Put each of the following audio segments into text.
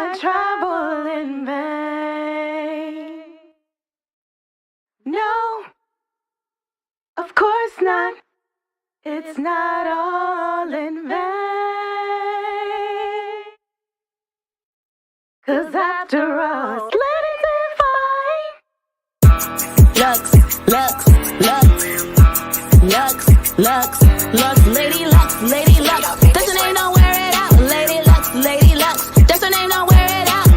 my trouble in vain. No, of course not. It's not all in vain. 'Cause after all, let it define. Lux, Lux, Lux, Lux, Lux, Lux, Lady Lux, Lady Lux. That's her name, don't wear it out. Lady Lux, Lady Lux. That's her name, don't wear it out.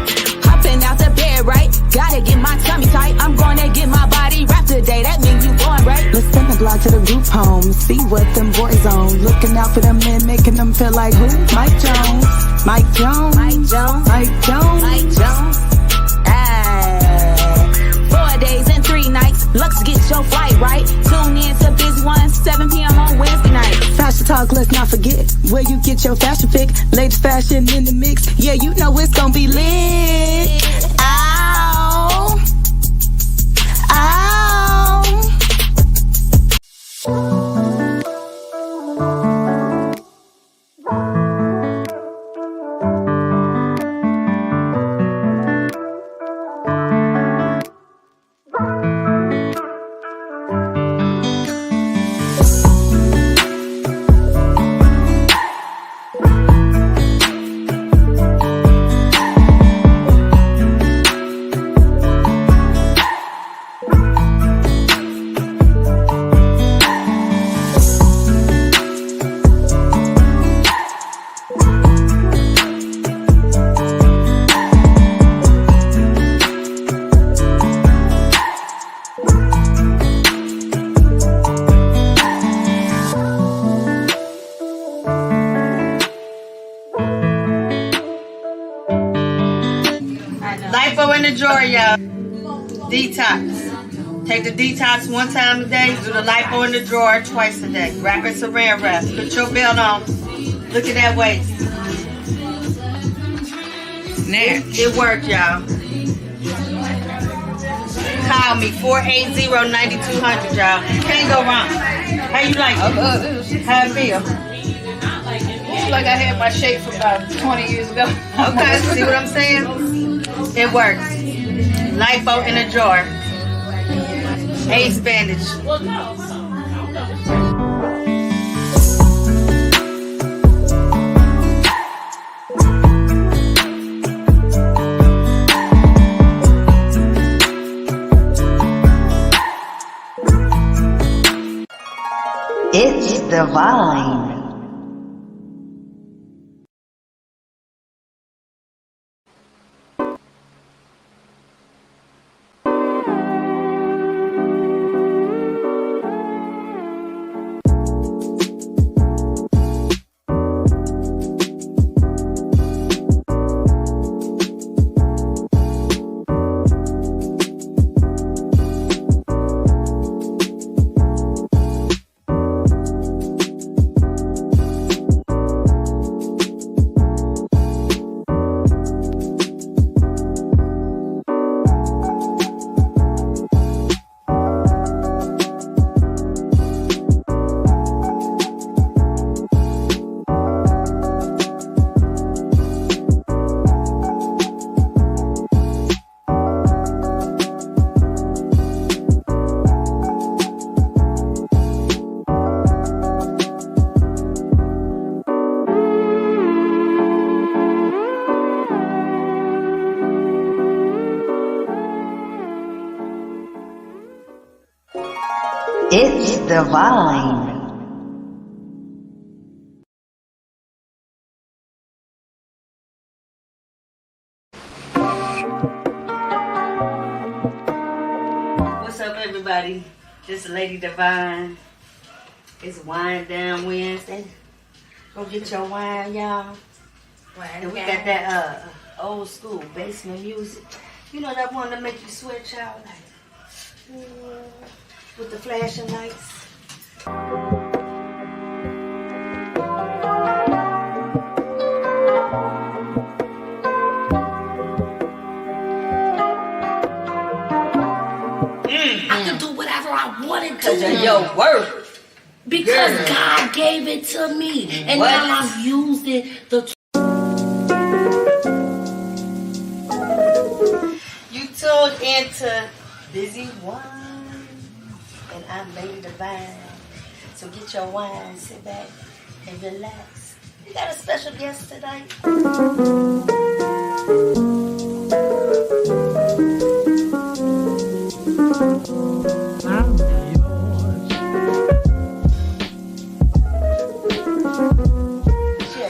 Hopping out the bed, right? Gotta get my tummy tight. I'm gonna get my body wrapped today. That means you born, right? Let's send the blog to the group home. See what them boys on. Looking out for them men, making them feel like who? Mike Jones, Mike Jones, Mike Jones, Mike Jones, Mike Jones. 4 days and 3 nights. Lux, get your flight right. Tune in to Busy One, 7 p.m. on Wednesday night. Fashion talk, let's not forget where you get your fashion pick. Latest fashion in the mix. Yeah, you know it's gonna be lit. Ow, ow. Lipo in the drawer, y'all. Detox. Take the detox 1 time a day. Do the lipo in the drawer twice a day. Wrap in saran wrap. Put your belt on. Look at that waist. It worked, y'all. Call me 480-9200, y'all. Can't go wrong. How you like it? How it feel? It's like I had my shape from about 20 years ago. Okay, see what I'm saying? It works. Lipo in a jar. Ace bandage. It's Devine. It's Devine. What's up, everybody? This is Lady Devine. It's Wine Down Wednesday. Go get your wine, y'all. And we got that old school basement music. You know that one that make you sweat, y'all? Like, with the flashing lights. I could do whatever I wanted to. Because of your work. Because God gave it to me. And now I've used it. into Busy Wine. And I'm Lady Devine. So get your wine, sit back, and relax. You got a special guest tonight.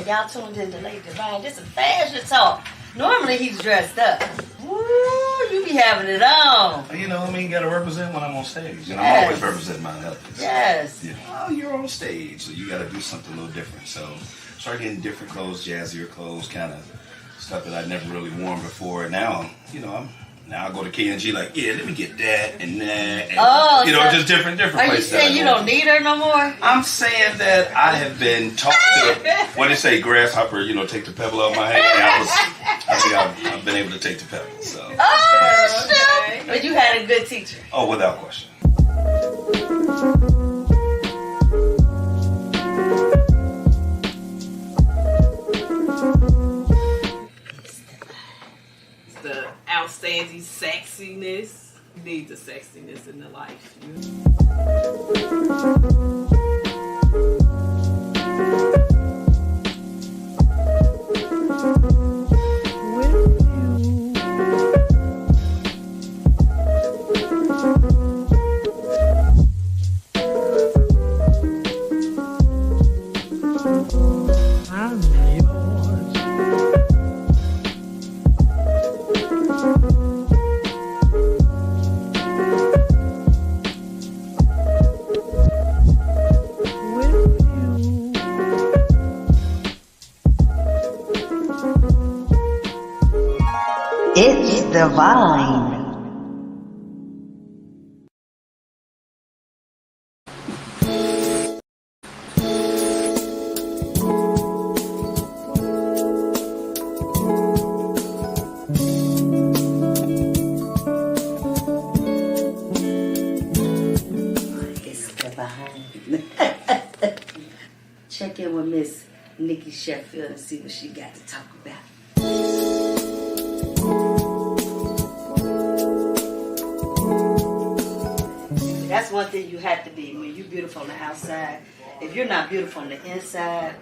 Y'all tuned in to Lady Devine. This is fashion talk. Normally he's dressed up. Woo, you be having it on. You know, I mean, you gotta represent when I'm on stage. And I'm always representing my health. Yes. You know, you're on stage, so you gotta do something a little different. So start getting different clothes, jazzier clothes, kind of stuff that I'd never really worn before. And now, you know, Now I go to K&G like, yeah, let me get that and that. And, you know, just different Are you places. saying you don't need her no more? I'm saying that I have been taught to, what they say, grasshopper, you know, take the pebble out of my hand. I think I've been able to take the pebble. So. Oh, shit. But you had a good teacher. Oh, without question. The outstanding sexiness. You need the sexiness in the life. It's Devine. It's Devine. Check in with Miss Nikki Sheffield and see what she got to talk about. That's one thing you have to be when you're beautiful on the outside. If you're not beautiful on the inside,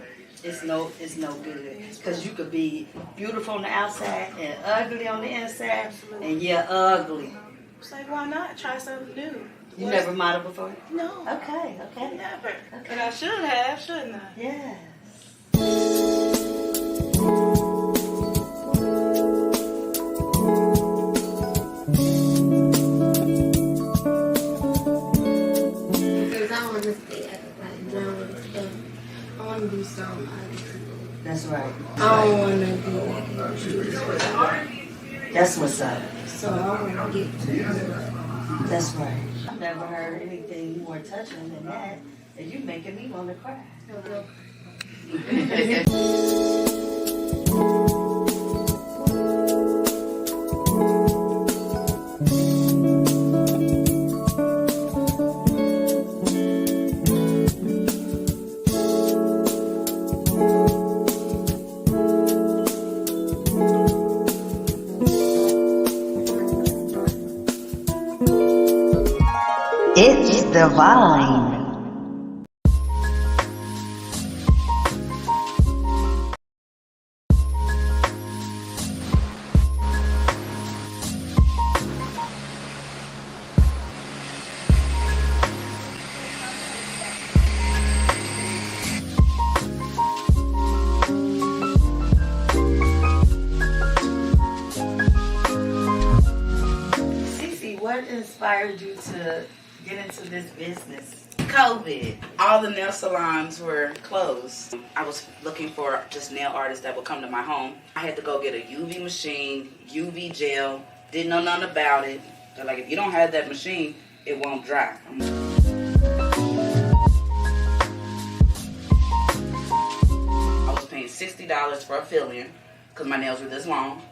it's no good. Because you could be beautiful on the outside and ugly on the inside, and you're ugly. It's like, why not try something new? You never modeled before? No. Okay. Never. Okay. And I should have, shouldn't I? Yes. Because I want to stay at the drama and stuff. I want to do something. That's right. I don't want to do it. That's what's up. So I want to get to it. That's right. I've never heard anything more touching than that. And you making me want to cry. It's Devine. Cece, what inspired you to get into this business? COVID. All the nail salons were closed. I was looking for just nail artists that would come to my home. I had to go get a UV machine, UV gel. Didn't know nothing about it. They're like, if you don't have that machine, it won't dry. I was paying $60 for a fill-in because my nails were this long.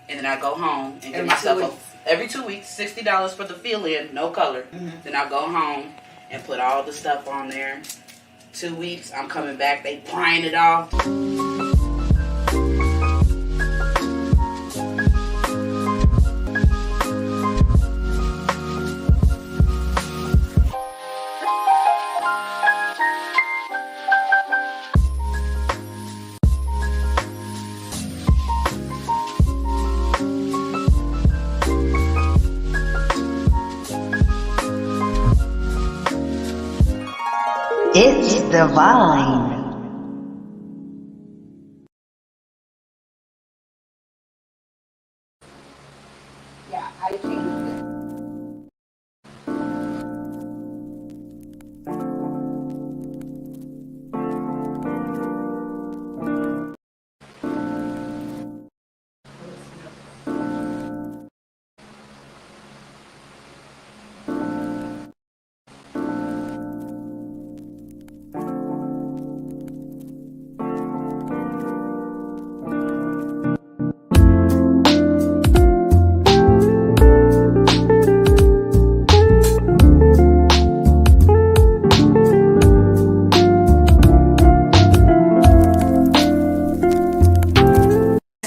And then I go home and get myself every 2 weeks, $60 for the fill-in, no color. Then I go home and put all the stuff on there. 2 weeks, I'm coming back, they prying it off. It's Devine. Yeah, I changed it.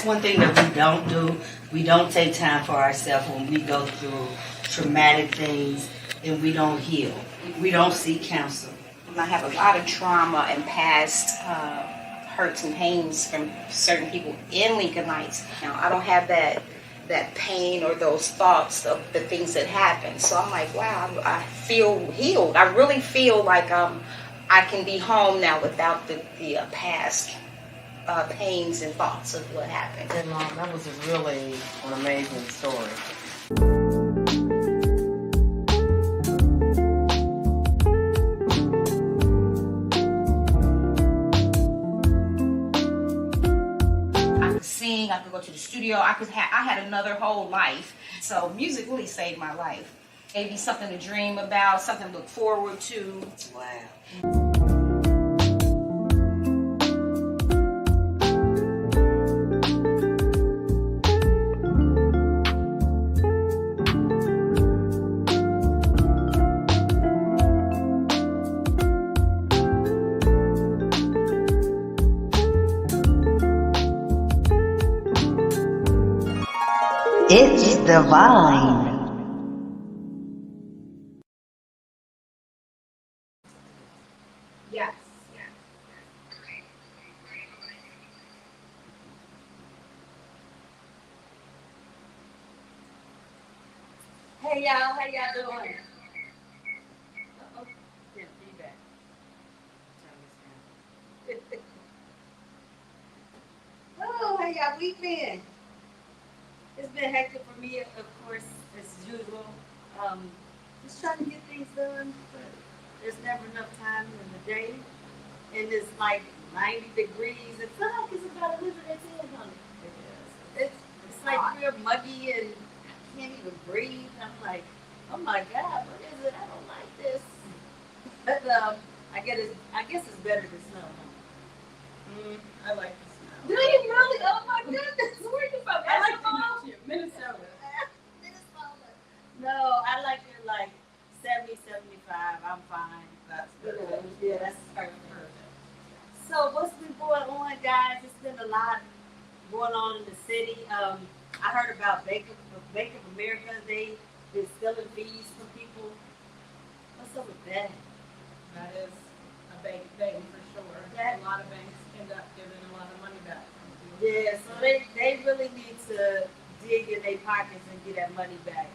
One thing that we don't do, we don't take time for ourselves when we go through traumatic things and we don't heal. We don't seek counsel. I have a lot of trauma and past hurts and pains from certain people in Lincoln Heights. Now, I don't have that pain or those thoughts of the things that happened. So I'm like, wow, I feel healed. I really feel like I can be home now without the past pains and thoughts of what happened. And that was really an amazing story. I could sing, I could go to the studio, I had another whole life. So music really saved my life. Maybe something to dream about, something to look forward to. Wow. It's Devine. Yes. Hey y'all, how y'all doing? Uh-oh. Get feedback. Turn this down. Oh, how y'all week been? It's been hectic for me, of course, as usual. Just trying to get things done, but there's never enough time in the day. And it's like 90 degrees. It feels like it's about 110 on it. It's like real muggy and I can't even breathe. I'm like, oh my God, what is it? I don't like this. But I guess it's better than snow. I like the snow. Do you really? Oh my goodness, where you from? I like Eskimo? Minnesota. Minnesota. No, I like it like 70, 75. I'm fine. That's You good. know, yeah, that's Perfect. So what's been going on, guys? It's been a lot going on in the city. I heard about Bank of America. They've been stealing fees from people. What's up with that? That is a big thing for sure. That- A lot of banks end up giving a lot of money back from people. Yeah, so they really need to dig in their pockets and get that money back.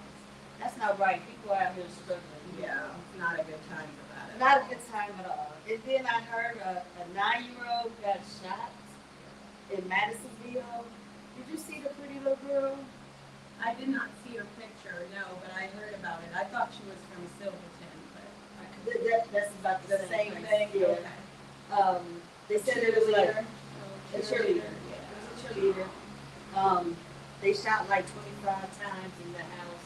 That's not right. People out here struggling. Yeah, not a good time for that. Not a good time at all. And then I heard a 9-year-old got shot in Madisonville. Did you see the pretty little girl? I did not see her picture, no, but I heard about it. I thought she was from Silverton, but I could That's about the same thing. Okay. Yeah. They said it was like a cheerleader. Yeah. It was a cheerleader. They shot like 25 times in the house.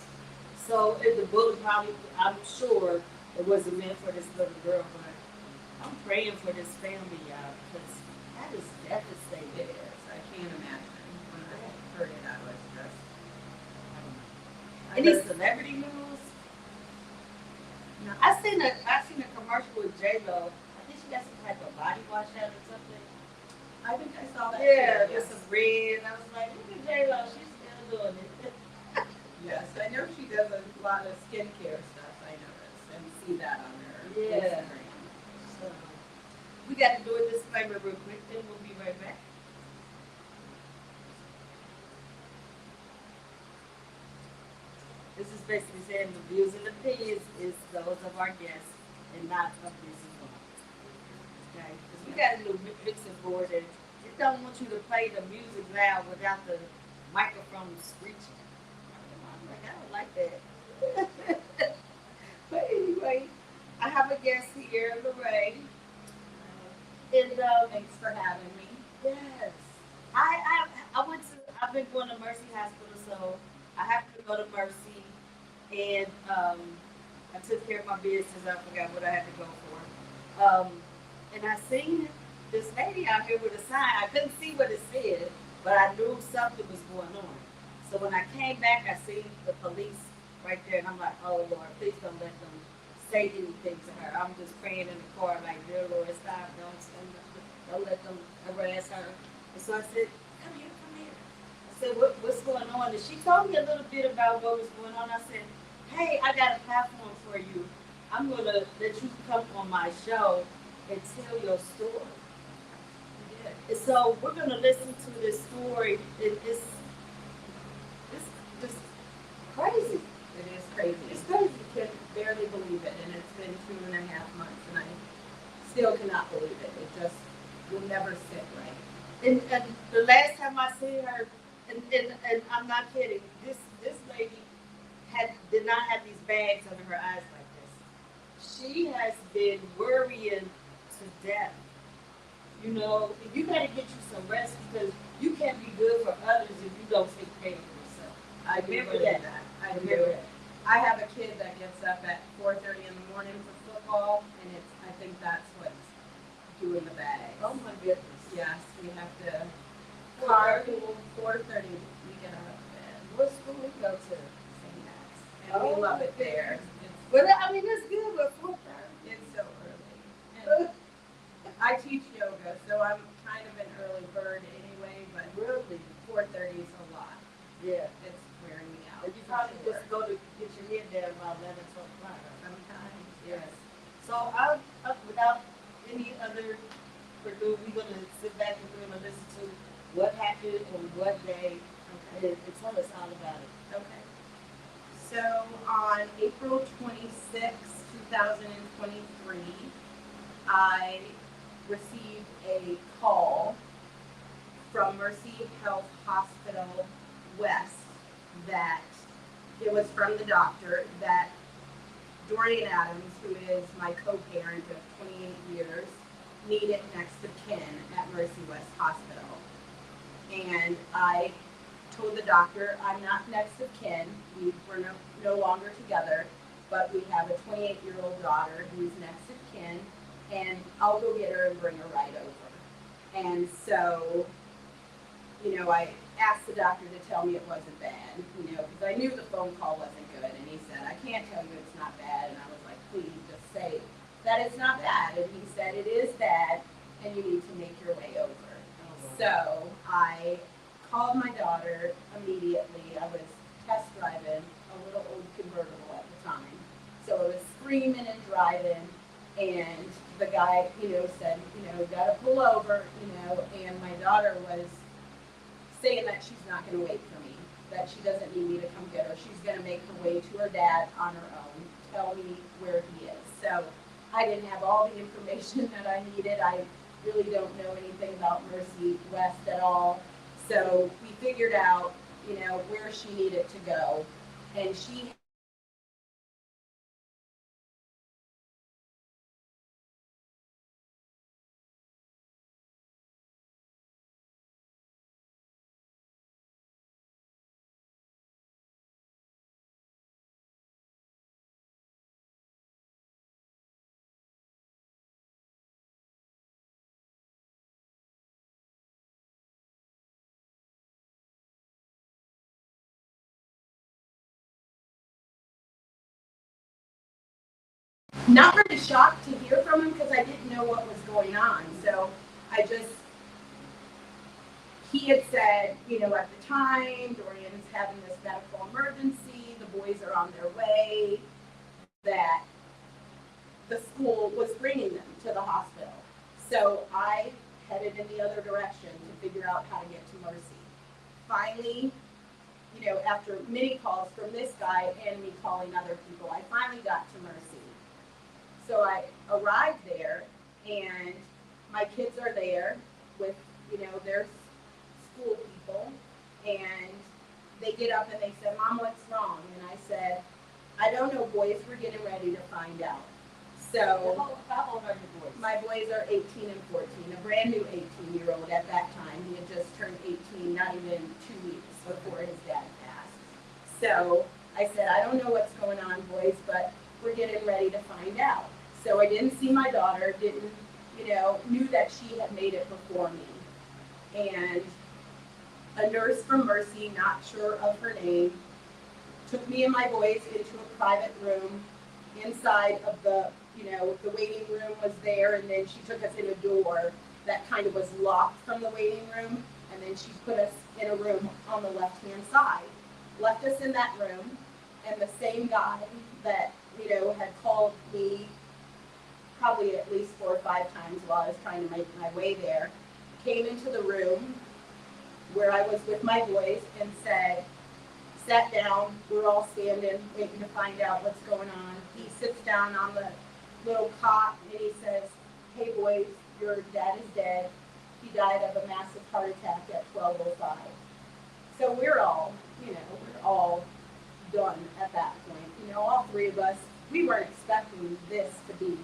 So the bullet probably, I'm sure it wasn't meant for this little girl, but I'm praying for this family, y'all, because that is devastating. It is. I can't imagine. When I heard it, I was just, I don't know. Any celebrity news? No. I seen a commercial with J-Lo. I think she got some type of body wash out or something. I think I saw that. Yeah, too, with some red. I was like, look at J-Lo, she's still doing it. Yes, I know she does a lot of skincare stuff, I noticed, and see that on her Yeah. Instagram. So, we got to do a disclaimer real quick, then we'll be right back. This is basically saying the views and opinions is those of our guests and not of Mrs. Vaughn. Okay, because we got a little mixing board and it don't want you to play the music loud without the microphone screeching. I'm like, I don't like that. But anyway, I have a guest here, Lorraine. And Thanks for having me. yes, I went to. I've been going to Mercy Hospital, so I happened to go to Mercy, and I took care of my business. I forgot what I had to go for. And I seen this lady out here with a sign. I couldn't see what it said, but I knew something was going on. So when I came back, I seen the police right there, and I'm like, oh Lord, please don't let them say anything to her. I'm just praying in the car, like, dear Lord, stop, don't let them harass her. And so I said, come here, come here. I said, what's going on? And she told me a little bit about what was going on. I said, hey, I got a platform for you. I'm going to let you come on my show and tell your story. Yeah. And so we're going to listen to this story. It's just crazy. It is crazy. It's crazy. I can barely believe it, and it's been 2.5 months, and I still cannot believe it. It just will never sit right. And the last time I seen her, and I'm not kidding, this lady did not have these bags under her eyes like this. She has been worrying to death. You know, you got to get you some rest because you can't be good for others if you don't take care of yourself. I Remember believe that. I Remember do. that. I have a kid that gets up at 4:30 in the morning for football, and I think that's what's doing the bags. Oh my goodness. Yes, we have to. 4:30? 4:30, we get out of bed. What school we go to? St. Matt's. And we love it there. Well, I mean, it's good, but 4:30. It's so early. And I teach yoga, so I'm kind of an early bird anyway, but Really? 4:30 is a lot. Yeah. It's wearing me out. And you probably just go to get your head down about 11, 12 o'clock. Sometimes, Yes. So I without any other ado, we're gonna sit back and we're gonna listen to what happened on what day, and tell us all about it. Okay. So on April 26, 2023, I received a call from Mercy Health Hospital West that it was from the doctor that Dorian Adams, who is my co-parent of 28 years, needed next of kin at Mercy West Hospital. And I told the doctor, I'm not next of kin. We're no longer together, but we have a 28-year-old daughter who's next of kin, and I'll go get her and bring her right over. And so, you know, I asked the doctor to tell me it wasn't bad, you know, because I knew the phone call wasn't good. And he said, I can't tell you it's not bad. And I was like, please just say that it's not bad. And he said, it is bad, and you need to make your way over. So I called my daughter immediately. I was test driving a little old convertible at the time. So I was screaming and driving, and the guy, you know, said, you know, gotta pull over, you know, and my daughter was saying that she's not gonna wait for me, that she doesn't need me to come get her. She's gonna make her way to her dad on her own, tell me where he is. So I didn't have all the information that I needed. I really don't know anything about Mercy West at all. So we figured out, you know, where she needed to go. And she not really shocked to hear from him because I didn't know what was going on. So he had said, you know, at the time, Dorian's having this medical emergency, the boys are on their way, that the school was bringing them to the hospital. So I headed in the other direction to figure out how to get to Mercy. Finally, you know, after many calls from this guy and me calling other people, I finally got to Mercy. So I arrived there, and my kids are there with, their school people, and they get up and they said, Mom, what's wrong? And I said, I don't know, boys, we're getting ready to find out. So, How old are your boys? my boys are 18 and 14, a brand new 18-year-old at that time. He had just turned 18, not even 2 weeks before his dad passed. So I said, I don't know what's going on, boys, but we're getting ready to find out. So I didn't see my daughter, knew that she had made it before me. And a nurse from Mercy, not sure of her name, took me and my boys into a private room. Inside of the waiting room was there, and then she took us in a door that kind of was locked from the waiting room, and then she put us in a room on the left-hand side. Left us in that room, and the same guy that, had called me probably at least 4 or 5 times while I was trying to make my way there, came into the room where I was with my boys and sat down, we're all standing, waiting to find out what's going on. He sits down on the little cot and he says, hey boys, your dad is dead. He died of a massive heart attack at 12:05. So we're all done at that point. All 3 of us, we weren't expecting this to be,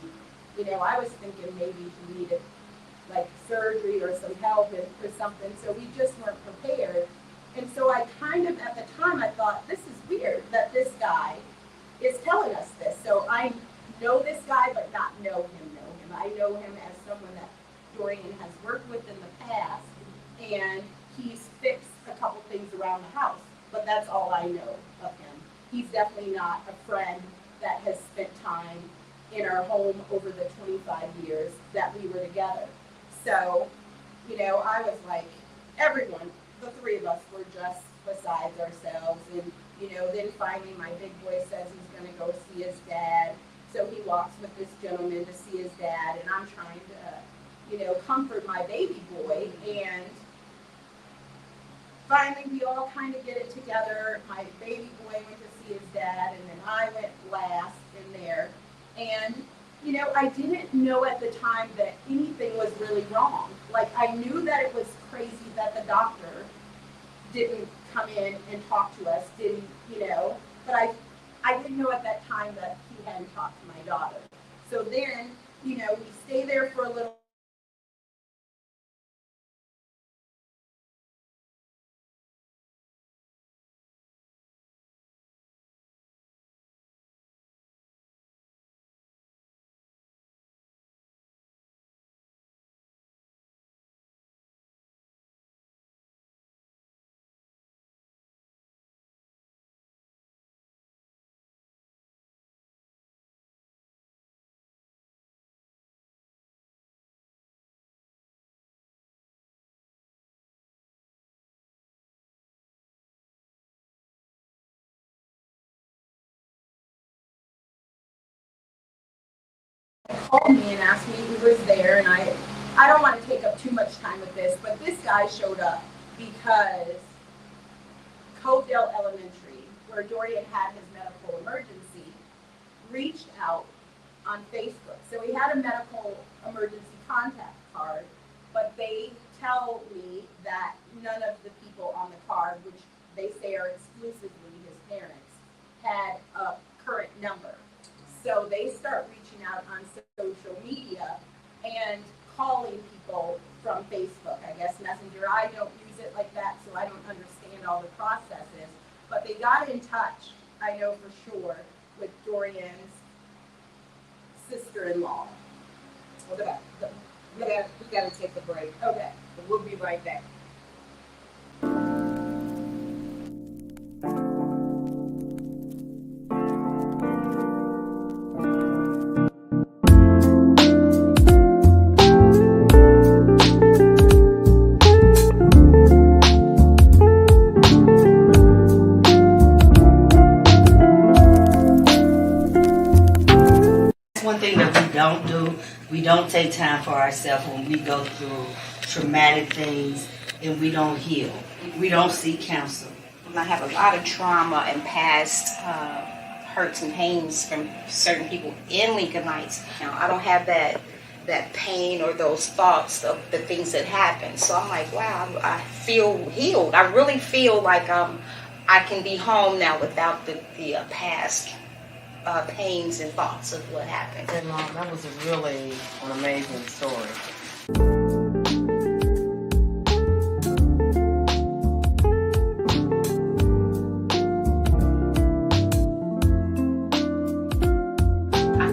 I was thinking maybe he needed like surgery or some help or something, so we just weren't prepared. And so I kind of, at the time, I thought, this is weird that this guy is telling us this. So I know this guy, but not know him. I know him as someone that Dorian has worked with in the past, and he's fixed a couple things around the house, but that's all I know of him. He's definitely not a friend that has spent time in our home over the 25 years that we were together. So, I was like, everyone, the 3 of us were just besides ourselves. And, then finally my big boy says he's going to go see his dad. So he walks with this gentleman to see his dad, and I'm trying to, comfort my baby boy. And finally we all kind of get it together. My baby boy went to see his dad, and then I went last in there. And I didn't know at the time that anything was really wrong. Like, I knew that it was crazy that the doctor didn't come in and talk to us, but I didn't know at that time that he hadn't talked to my daughter. So then, we stay there for a little. Called me and asked me who was there, and I don't want to take up too much time with this, but this guy showed up because Coverdale Elementary, where Dorian had his medical emergency, reached out on Facebook. So he had a medical emergency contact card, but they tell me that none of the people on the card, which they say are exclusively his parents, had a current number. So they start reaching out on social media and calling people from Facebook, I guess Messenger. I don't use it like that, so I don't understand all the processes. But they got in touch, I know for sure, with Dorian's sister-in-law. Okay. We got to take a break. Okay. We'll be right back. One thing that we don't do, we don't take time for ourselves when we go through traumatic things and we don't heal. We don't seek counsel. I have a lot of trauma and past hurts and pains from certain people in Lincoln Heights. Now, I don't have that pain or those thoughts of the things that happened. So I'm like, wow, I feel healed. I really feel like I can be home now without the past pains and thoughts of what happened. And Mom, that was really an amazing story.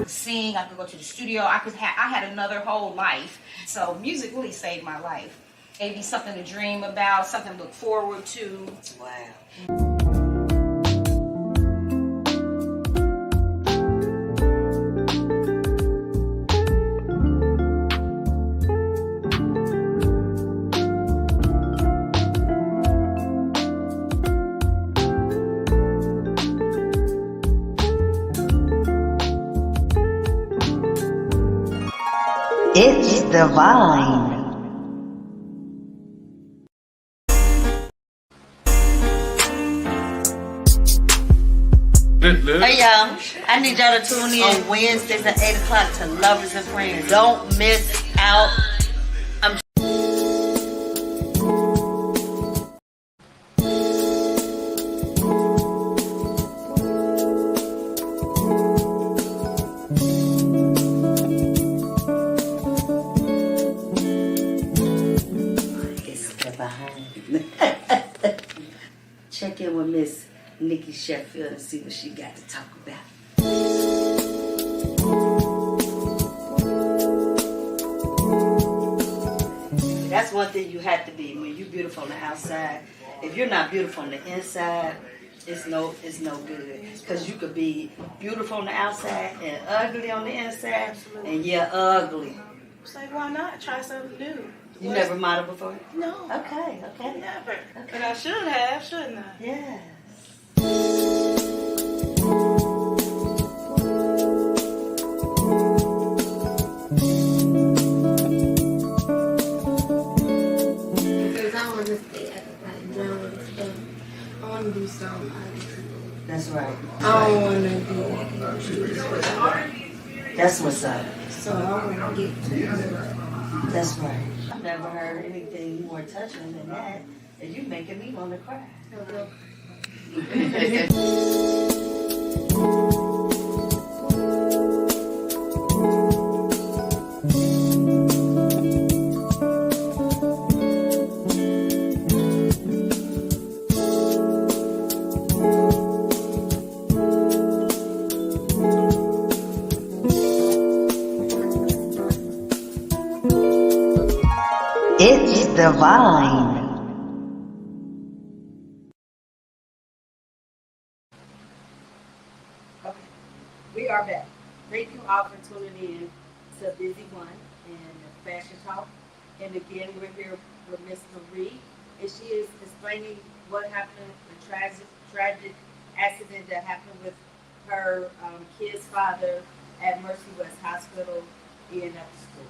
Sing, I could go to the studio, I had another whole life. So music really saved my life. Gave me something to dream about, something to look forward to. Wow. It's Devine. Hey y'all, I need y'all to tune in on Wednesdays at 8 o'clock to Lovers and Friends. Don't miss out. Check in with Miss Nikki Sheffield and see what she got to talk about. That's one thing you have to be when you're beautiful on the outside. If you're not beautiful on the inside, it's no good. Because you could be beautiful on the outside and ugly on the inside, and you're ugly. It's like, why not try something new? You never modeled before? No. Okay. Never. Okay. But I should have, shouldn't I? Yes. Because I want to stay at the drawing and stuff. I want to do something. That's right. I don't want to do it. That's what's up. So I want to get to it. That's right. I've never heard anything more touching than that. And you making me want to cry. It's Devine. Okay, we are back. Thank you all for tuning in to Busy One and Fashion Talk. And again, we're here with Miss Marie, and she is explaining what happened, the tragic accident that happened with her kid's father at Mercy West Hospital in school.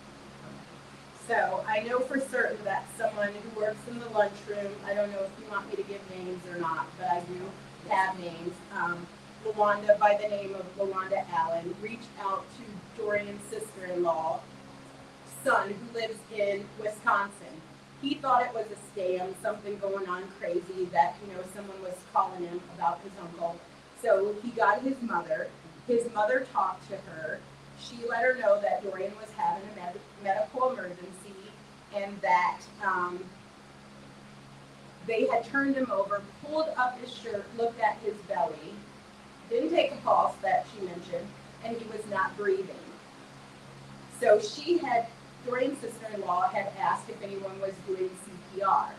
So I know for certain that someone who works in the lunchroom, I don't know if you want me to give names or not, but I do have names. Lawanda, by the name of Lawanda Allen, reached out to Dorian's sister-in-law, son, who lives in Wisconsin. He thought it was a scam, something going on crazy that, someone was calling him about his uncle. So he got his mother. His mother talked to her. She let her know that Dorian was having a medical emergency and that they had turned him over, pulled up his shirt, looked at his belly, didn't take a pulse that she mentioned, and he was not breathing. So Dorian's sister-in-law had asked if anyone was doing CPR,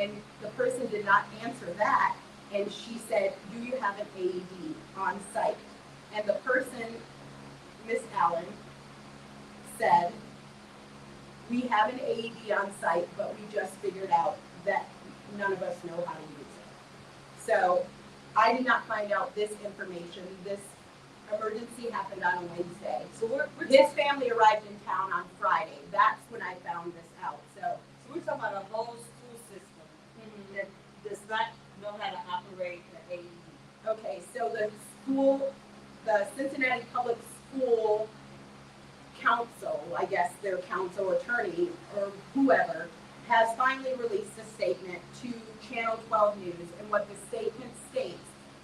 and the person did not answer that, and she said, "Do you have an AED on site?" And the person, Miss Allen, said, "We have an AED on site, but we just figured out that none of us know how to use it." So I did not find out this information. This emergency happened on a Wednesday. So his family arrived in town on Friday. That's when I found this out. So We're talking about a whole school system that does not know how to operate the AED. okay, so the Cincinnati Public School Council, I guess they're counsel, attorney, or whoever, has finally released a statement to Channel 12 News, and what the statement states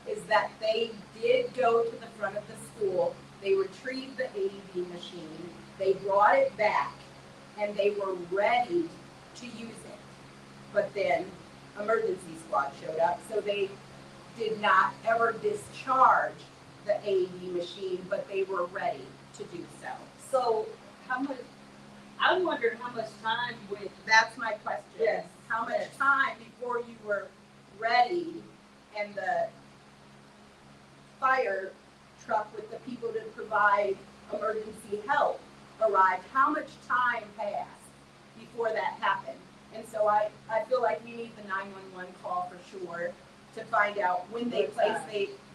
is that they did go to the front of the school, they retrieved the AED machine, they brought it back, and they were ready to use it. But then emergency squad showed up, so they did not ever discharge the AED machine, but they were ready to do so. So how much, I'm wondering how much time with, That's my question. Yes, How much yes. time before you were ready and the fire truck with the people to provide emergency help arrived? How much time passed before that happened? And so I feel like we need the 911 call for sure to find out when they placed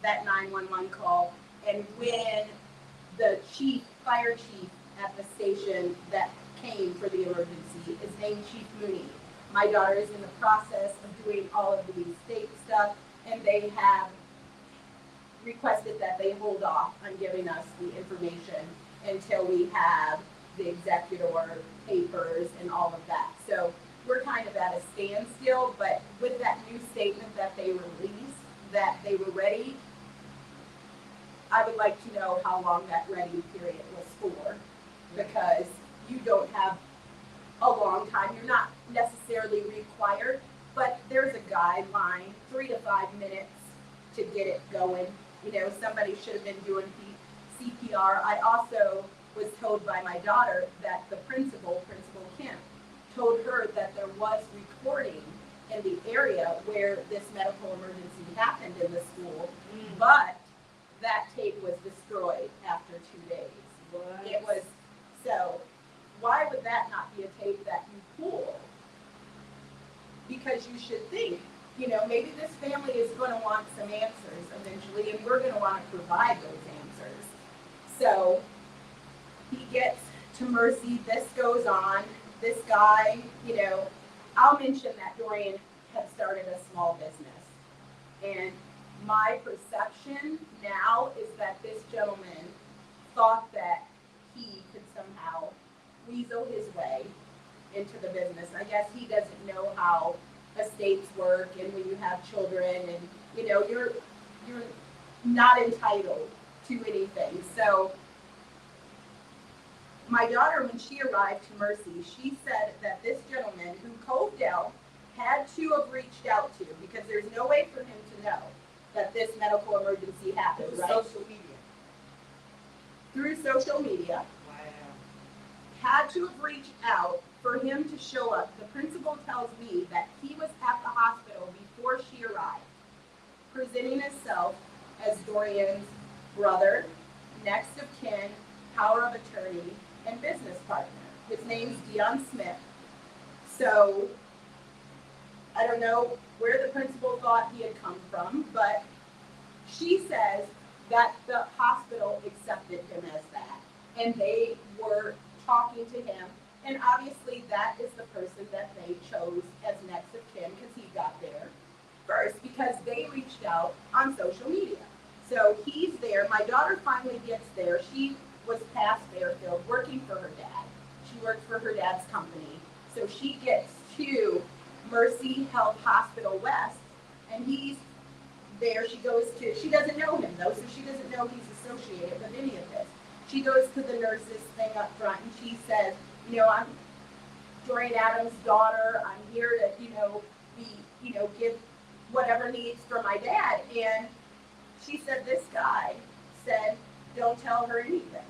that 911 call and when the fire chief at the station that came for the emergency is named Chief Mooney. My daughter is in the process of doing all of the state stuff, and they have requested that they hold off on giving us the information until we have the executor papers and all of that. So we're kind of at a standstill, but with that new statement that they released, that they were ready, I would like to know how long that ready period was for, because you don't have a long time. You're not necessarily required, but there's a guideline, 3 to 5 minutes to get it going. You know, somebody should have been doing CPR. I also was told by my daughter that the Principal Kim, told her that there was recording in the area where this medical emergency happened in the school, but that tape was destroyed after 2 days. what? It was, so why would that not be a tape that you pull? Because you should think, you know, maybe this family is going to want some answers eventually, and we're going to want to provide those answers. So he gets to Mercy, this goes on, this guy, you know, I'll mention that Dorian had started a small business. And my perception now is that this gentleman thought that he could somehow weasel his way into the business. I guess he doesn't know how estates work, and when you have children, and you know, you're not entitled to anything. So my daughter, when she arrived to Mercy, she said that this gentleman who Coverdale had to have reached out to, because there's no way for him to know that this medical emergency happened, right? Social media. Through social media, Wow. had to have reached out for him to show up. The principal tells me that he was at the hospital before she arrived, presenting himself as Dorian's brother, next of kin, power of attorney, and business partner. His name's Dion Smith. So I don't know where the principal thought he had come from, but she says that the hospital accepted him as that, and they were talking to him, and obviously that is the person that they chose as next of kin because he got there first, because they reached out on social media. So he's there. My daughter finally gets there. She was past Fairfield working for her dad. She worked for her dad's company. So she gets to Mercy Health Hospital West, and he's there. She goes to, she doesn't know him though, so she doesn't know he's associated with any of this. She goes to the nurses thing up front, and she says, you know, I'm Dorian Adams' daughter. I'm here to, you know, give whatever needs for my dad. And she said, this guy said, don't tell her anything.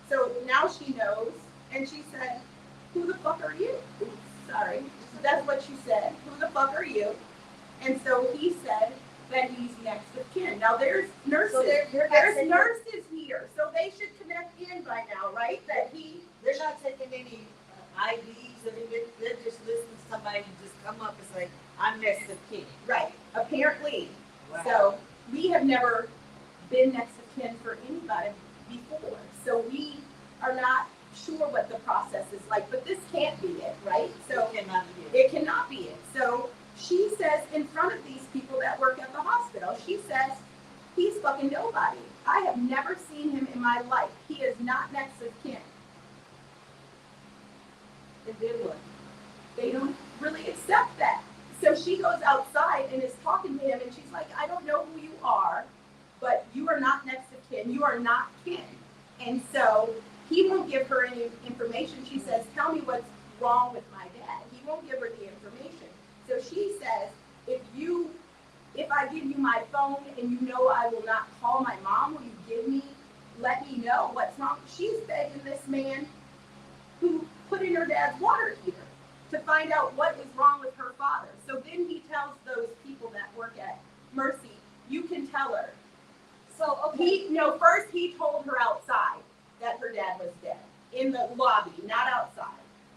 So now she knows, and she said, who the fuck are you? Oops, sorry. That's what she said. Who the fuck are you? And so he said that he's next of kin. Now there's nurses. So there's nurses here, so they should connect in by now, right? That They're not taking any IDs, I mean, they're just listening to somebody just come up and say, I'm next of kin. right, apparently. Wow. So we have never been next of kin for anybody before, so we are not sure what the process is like, but this can't be it, right? So It cannot be. it cannot be it. So she says in front of these people that work at the hospital, she says, he's fucking nobody. I have never seen him in my life. He is not next of kin. And then what? They don't really accept that. So she goes outside and is talking to him, and she's like, I don't know who you are, but you are not next of kin. You are not kin. And so he won't give her any information. She says, tell me what's wrong with my dad. He won't give her the information. So she says, if I give you my phone and you know I will not call my mom, will you let me know what's wrong? She's begging this man who put in her dad's water heater to find out what is wrong with her father. So then he tells those people that work at Mercy, you can tell her. So first he told her outside that her dad was dead in the lobby, not outside.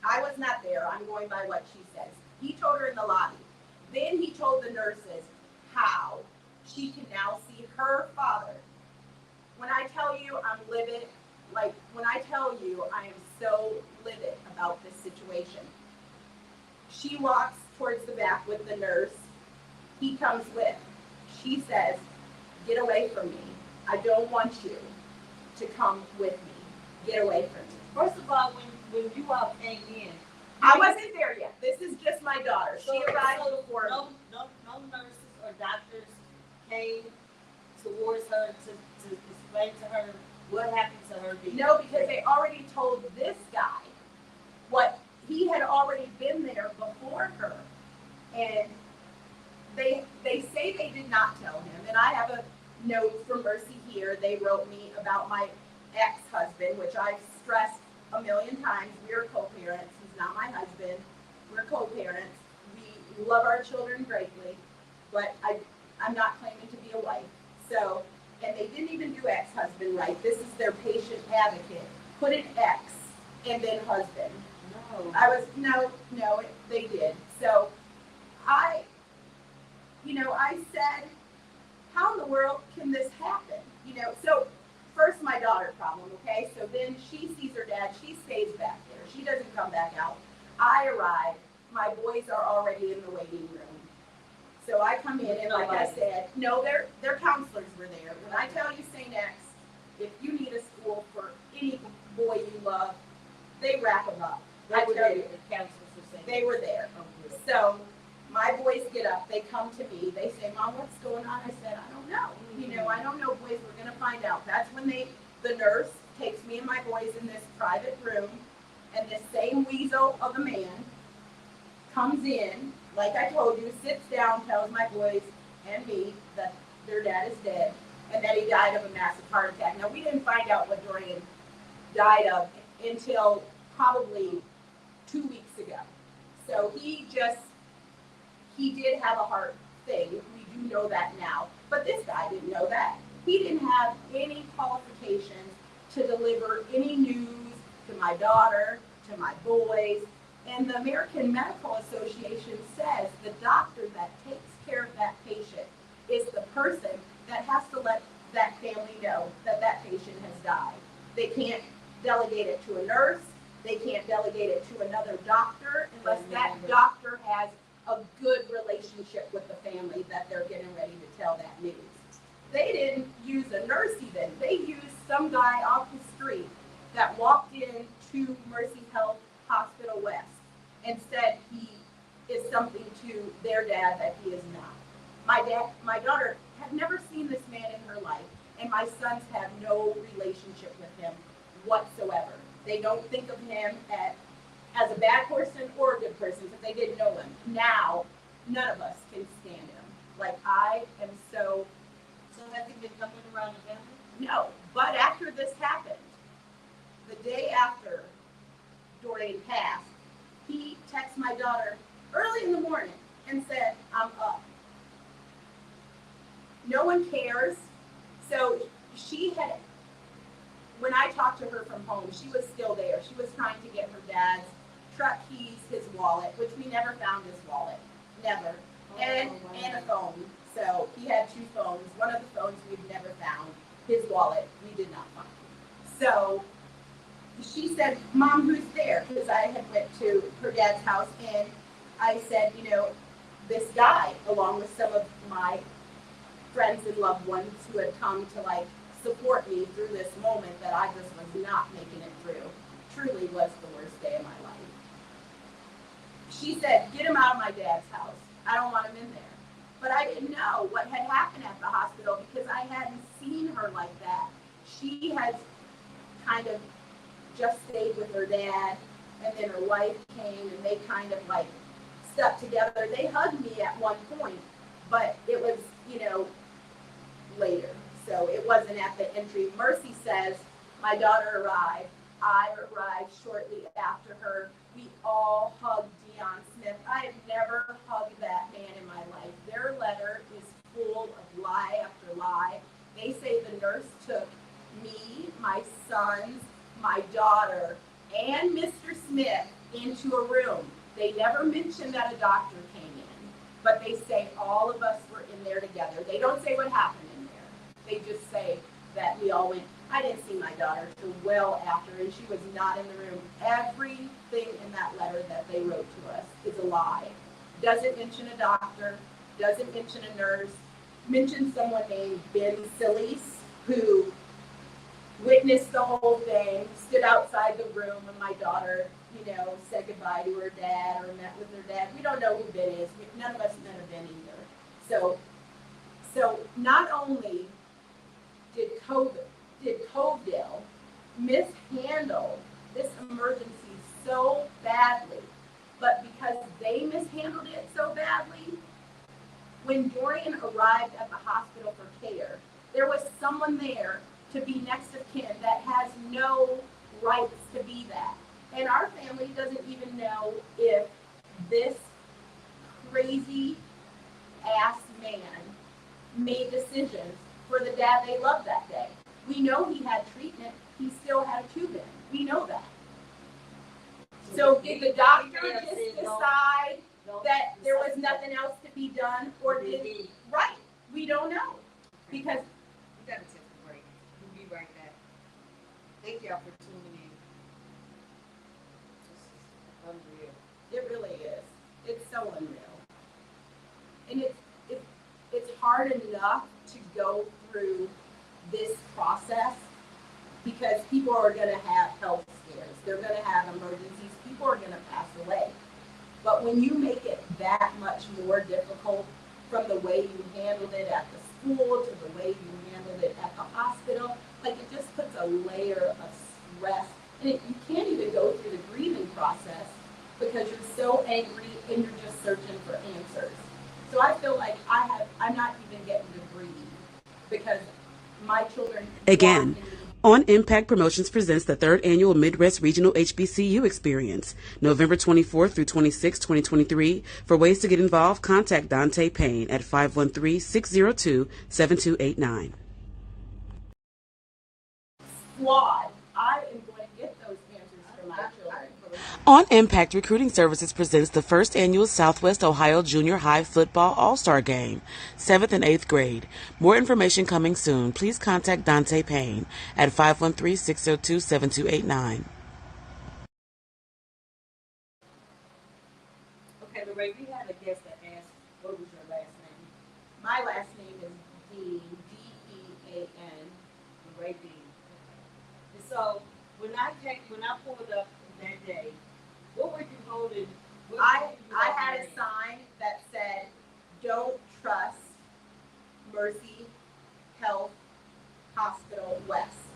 I was not there. I'm going by what she says. He told her in the lobby. Then he told the nurses how she can now see her father. When I tell you I'm livid, when I tell you I am so livid about this situation. She walks towards the back with the nurse. He comes with. She says, get away from me. I don't want you to come with me. Get away from me. First of all, when you all came in, I wasn't there yet. This is just my daughter. She arrived before me. No nurses or doctors came towards her to explain to her what happened to her. No, because they already told this guy what he had already been there before her. And they say they did not tell him. And I have a note from Mercy here. They wrote me about my ex-husband, which I've stressed a million times. We're co-parents. He's not my husband. We're co-parents. We love our children greatly, but I'm not claiming to be a wife. So, and they didn't even do ex-husband right. This is their patient advocate. Put an X and then husband. No. They did. So I said, how in the world can this happen? So first my daughter problem, okay? So then she sees her dad. She stays back there. She doesn't come back out. I arrive. My boys are already in the waiting room. So I come in, and like I said, no, their counselors were there. When I tell you St. X, if you need a school for any boy you love, they wrap them up. I tell you, they were there. So my boys get up, they come to me, they say, Mom, what's going on? I said, I don't know. I don't know, boys, we're gonna find out. That's when the nurse takes me and my boys in this private room, and this same weasel of a man comes in, like I told you, sits down, tells my boys and me that their dad is dead, and that he died of a massive heart attack. Now, we didn't find out what Dorian died of until probably 2 weeks ago. So he did have a heart thing. We do know that now. But this guy didn't know that. He didn't have any qualifications to deliver any news to my daughter, to my boys. And the American Medical Association says the doctor that takes care of that patient is the person that has to let that family know that that patient has died. They can't delegate it to a nurse. They can't delegate it to another doctor unless that doctor has a good relationship with the family that they're getting ready to tell that news. They didn't use a nurse even. They used some guy off the street that walked in to Mercy Health Hospital West and said he is something to their dad that he is not. My daughter had never seen this man in her life, and my sons have no relationship with him whatsoever. They don't think of him as a bad person or a good person because they didn't know him. Now, none of us can stand him. Like, I am so... So has he been coming around the family? No, but after this happened, the day after Dorian passed, he texted my daughter early in the morning and said, I'm up. No one cares. So when I talked to her from home, she was still there. She was trying to get her dad's truck keys, his wallet, which we never found his wallet. Never. And a phone. So he had 2 phones. One of the phones we've never found. His wallet we did not find. So she said, Mom, who's there? Because I had went to her dad's house, and I said, this guy, along with some of my friends and loved ones who had come to support me through this moment that I just was not making it through, truly was the worst day of my life. she said, get him out of my dad's house. I don't want him in there. But I didn't know what had happened at the hospital because I hadn't seen her like that. She had kind of just stayed with her dad, and then her wife came, and they kind of like stuck together. They hugged me at one point, but it was, later. So it wasn't at the entry. Mercy says, my daughter arrived. I arrived shortly after her. We all hugged Dion Smith. I have never hugged that man in my life. Their letter is full of lie after lie. They say the nurse took me, my sons, my daughter, and Mr. Smith into a room. They never mentioned that a doctor came in, but they say all of us were in there together. They don't say what happened in there. They just say that we all went. I didn't see my daughter till well after, and she was not in the room. Everything in that letter that they wrote to us is a lie. Doesn't mention a doctor, doesn't mention a nurse, mentions someone named Ben Sillies, who witnessed the whole thing, stood outside the room when my daughter, said goodbye to her dad or met with her dad. We don't know who Ben is. None of us met a Ben either. So not only did Coverdale mishandle this emergency so badly, but because they mishandled it so badly, when Dorian arrived at the hospital for care, there was someone there to be next of kin that has no rights to be that. And our family doesn't even know if this crazy ass man made decisions for the dad they loved that day. We know he had treatment. He still had a tube in. We know that. So did the doctor just decide that there was nothing else to be done, or did right? We don't know because We gotta take a break. We'll be right back. Thank y'all for tuning in. This is unreal. it really is. It's so unreal, and it's hard enough to go through this process because people are going to have health scares. They're going to have emergencies. People are going to pass away. But when you make it that much more difficult, from the way you handled it at the school to the way you handled it at the hospital, like it just puts a layer of stress. And you can't even go through the grieving process because you're so angry and you're just searching for answers. So I feel like I'm not even getting to grieve because my children. Again, On Impact Promotions presents the 3rd Annual Midwest Regional HBCU Experience, November 24th through 26, 2023. For ways to get involved, contact Dante Payne at 513-602-7289. Flawed. I am going to get those answers for my children. On Impact Recruiting Services presents the 1st Annual Southwest Ohio Junior High Football All-Star Game, 7th and 8th grade. More information coming soon. Please contact Dante Payne at 513-602-7289. Okay, Lorraine, we had a guest that asked, what was your last name? My last name is Dean, D-E-A-N. Lorraine Dean. And so, when I pulled up that day, what were you holding? I had a sign that said, don't trust Mercy Health Hospital West.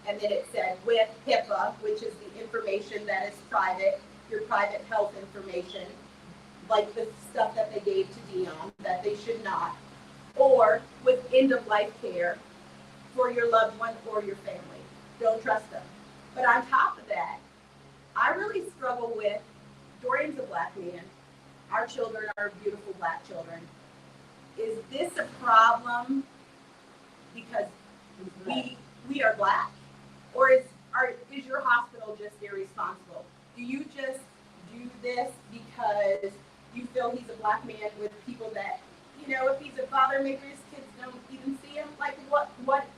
And then it said, with HIPAA, which is the information that is private, your private health information, like the stuff that they gave to Dion, that they should not, or with end-of-life care for your loved one or your family. Don't trust them. But on top of that, I really struggle with, Dorian's a black man. Our children are beautiful black children. Is this a problem because we are black? Or is your hospital just irresponsible? Do you just do this because you feel he's a black man with people that, if he's a father, maybe his kids don't even see him? Like, what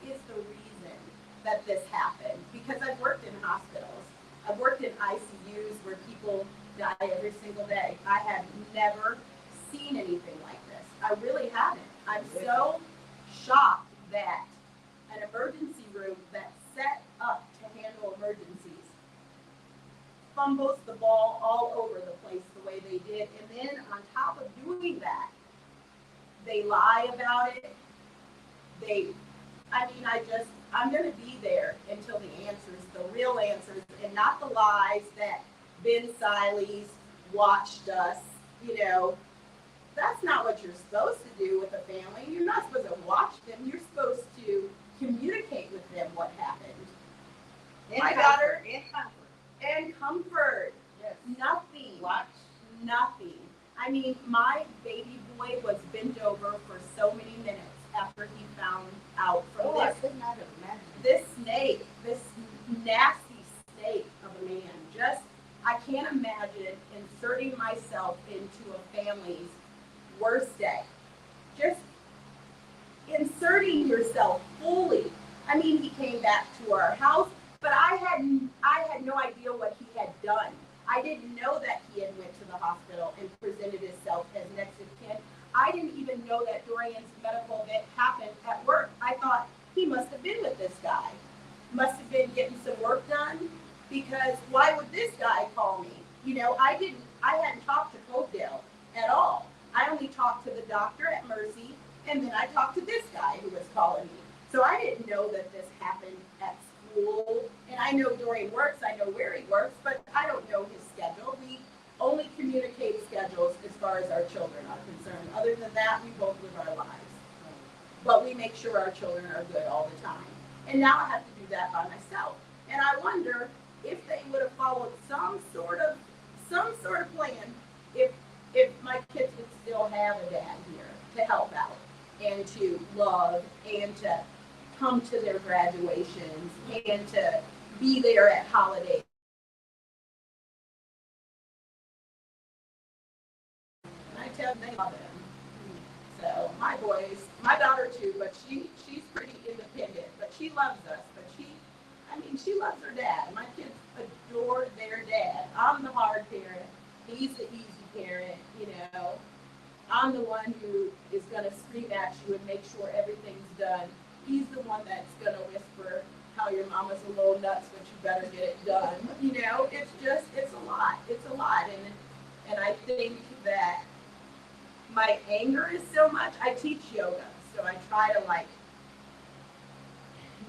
is the reason that this happened? Because I've worked in hospitals. I've worked in ICUs where people die every single day. I have never seen anything like this. I really haven't. I'm so shocked that an emergency room that's set up to handle emergencies fumbles the ball all over the place the way they did. And then on top of doing that, they lie about it. I'm going to be there until the answers, the real answers, and not the lies that Ben Sileys watched us. That's not what you're supposed to do with a family. You're not supposed to watch them. You're supposed to communicate with them what happened. My daughter, and comfort. Yes. Nothing. Watch. Nothing. I mean, my baby boy was bent over for so many minutes after he found out from I could not imagine. this snake, this nasty snake of a man. I can't imagine inserting myself into a family's worst day. Just inserting yourself fully. I mean, he came back to our house, but I had no idea what he had done. I didn't know that he had went to the hospital and presented himself as next of kin. I didn't even know that Dorian's medical event happened at work. I thought he must have been with this guy. Must have been getting some work done, because why would this guy call me? I hadn't talked to Cobedale at all. I only talked to the doctor at Mercy, and then I talked to this guy who was calling me. So I didn't know that this happened at school. And I know Dorian works, I know where he works, but I don't know his schedule. We only communicate schedules as far as our children are concerned. Other than that, we both live our lives. But we make sure our children are good all the time. And now I have to do that by myself. And I wonder if they would have followed some sort of plan, if my kids would still have a dad here to help out and to love and to come to their graduations and to be there at holidays. And I tell them they love them. So my daughter too, but she's pretty independent, but she loves us. But she loves her dad. My kids adore their dad. I'm the hard parent. He's the easy parent, I'm the one who is going to scream at you and make sure everything's done. He's the one that's going to whisper how your mama's a little nuts, but you better get it done. It's a lot. It's a lot. And I think that my anger is so much. I teach yoga, so I try to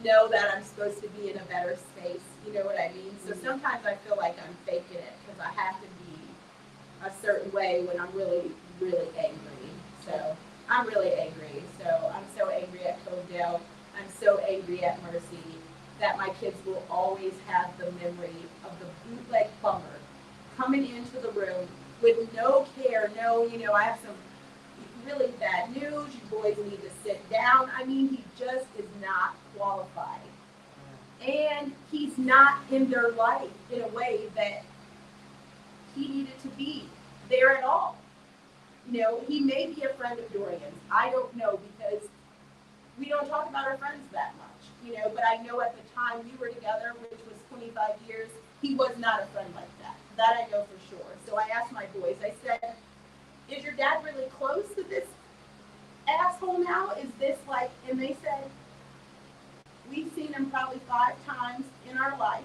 know that I'm supposed to be in a better space. You know what I mean? So sometimes I feel like I'm faking it because I have to be a certain way when I'm really, really angry. So I'm really angry. So I'm so angry at Cobedale. I'm so angry at Mercy that my kids will always have the memory of the bootleg plumber coming into the room with no care. No, I have some really bad news. You boys need to sit down. I mean, he just is not qualified. And he's not in their life in a way that he needed to be there at all. He may be a friend of Dorian's. I don't know, because we don't talk about our friends that much. But I know at the time we were together, which was 25 years, he was not a friend like that. That I know for sure. So I asked my boys, I said, is your dad really close to this asshole now? Is this and they said, we've seen him probably 5 times in our life,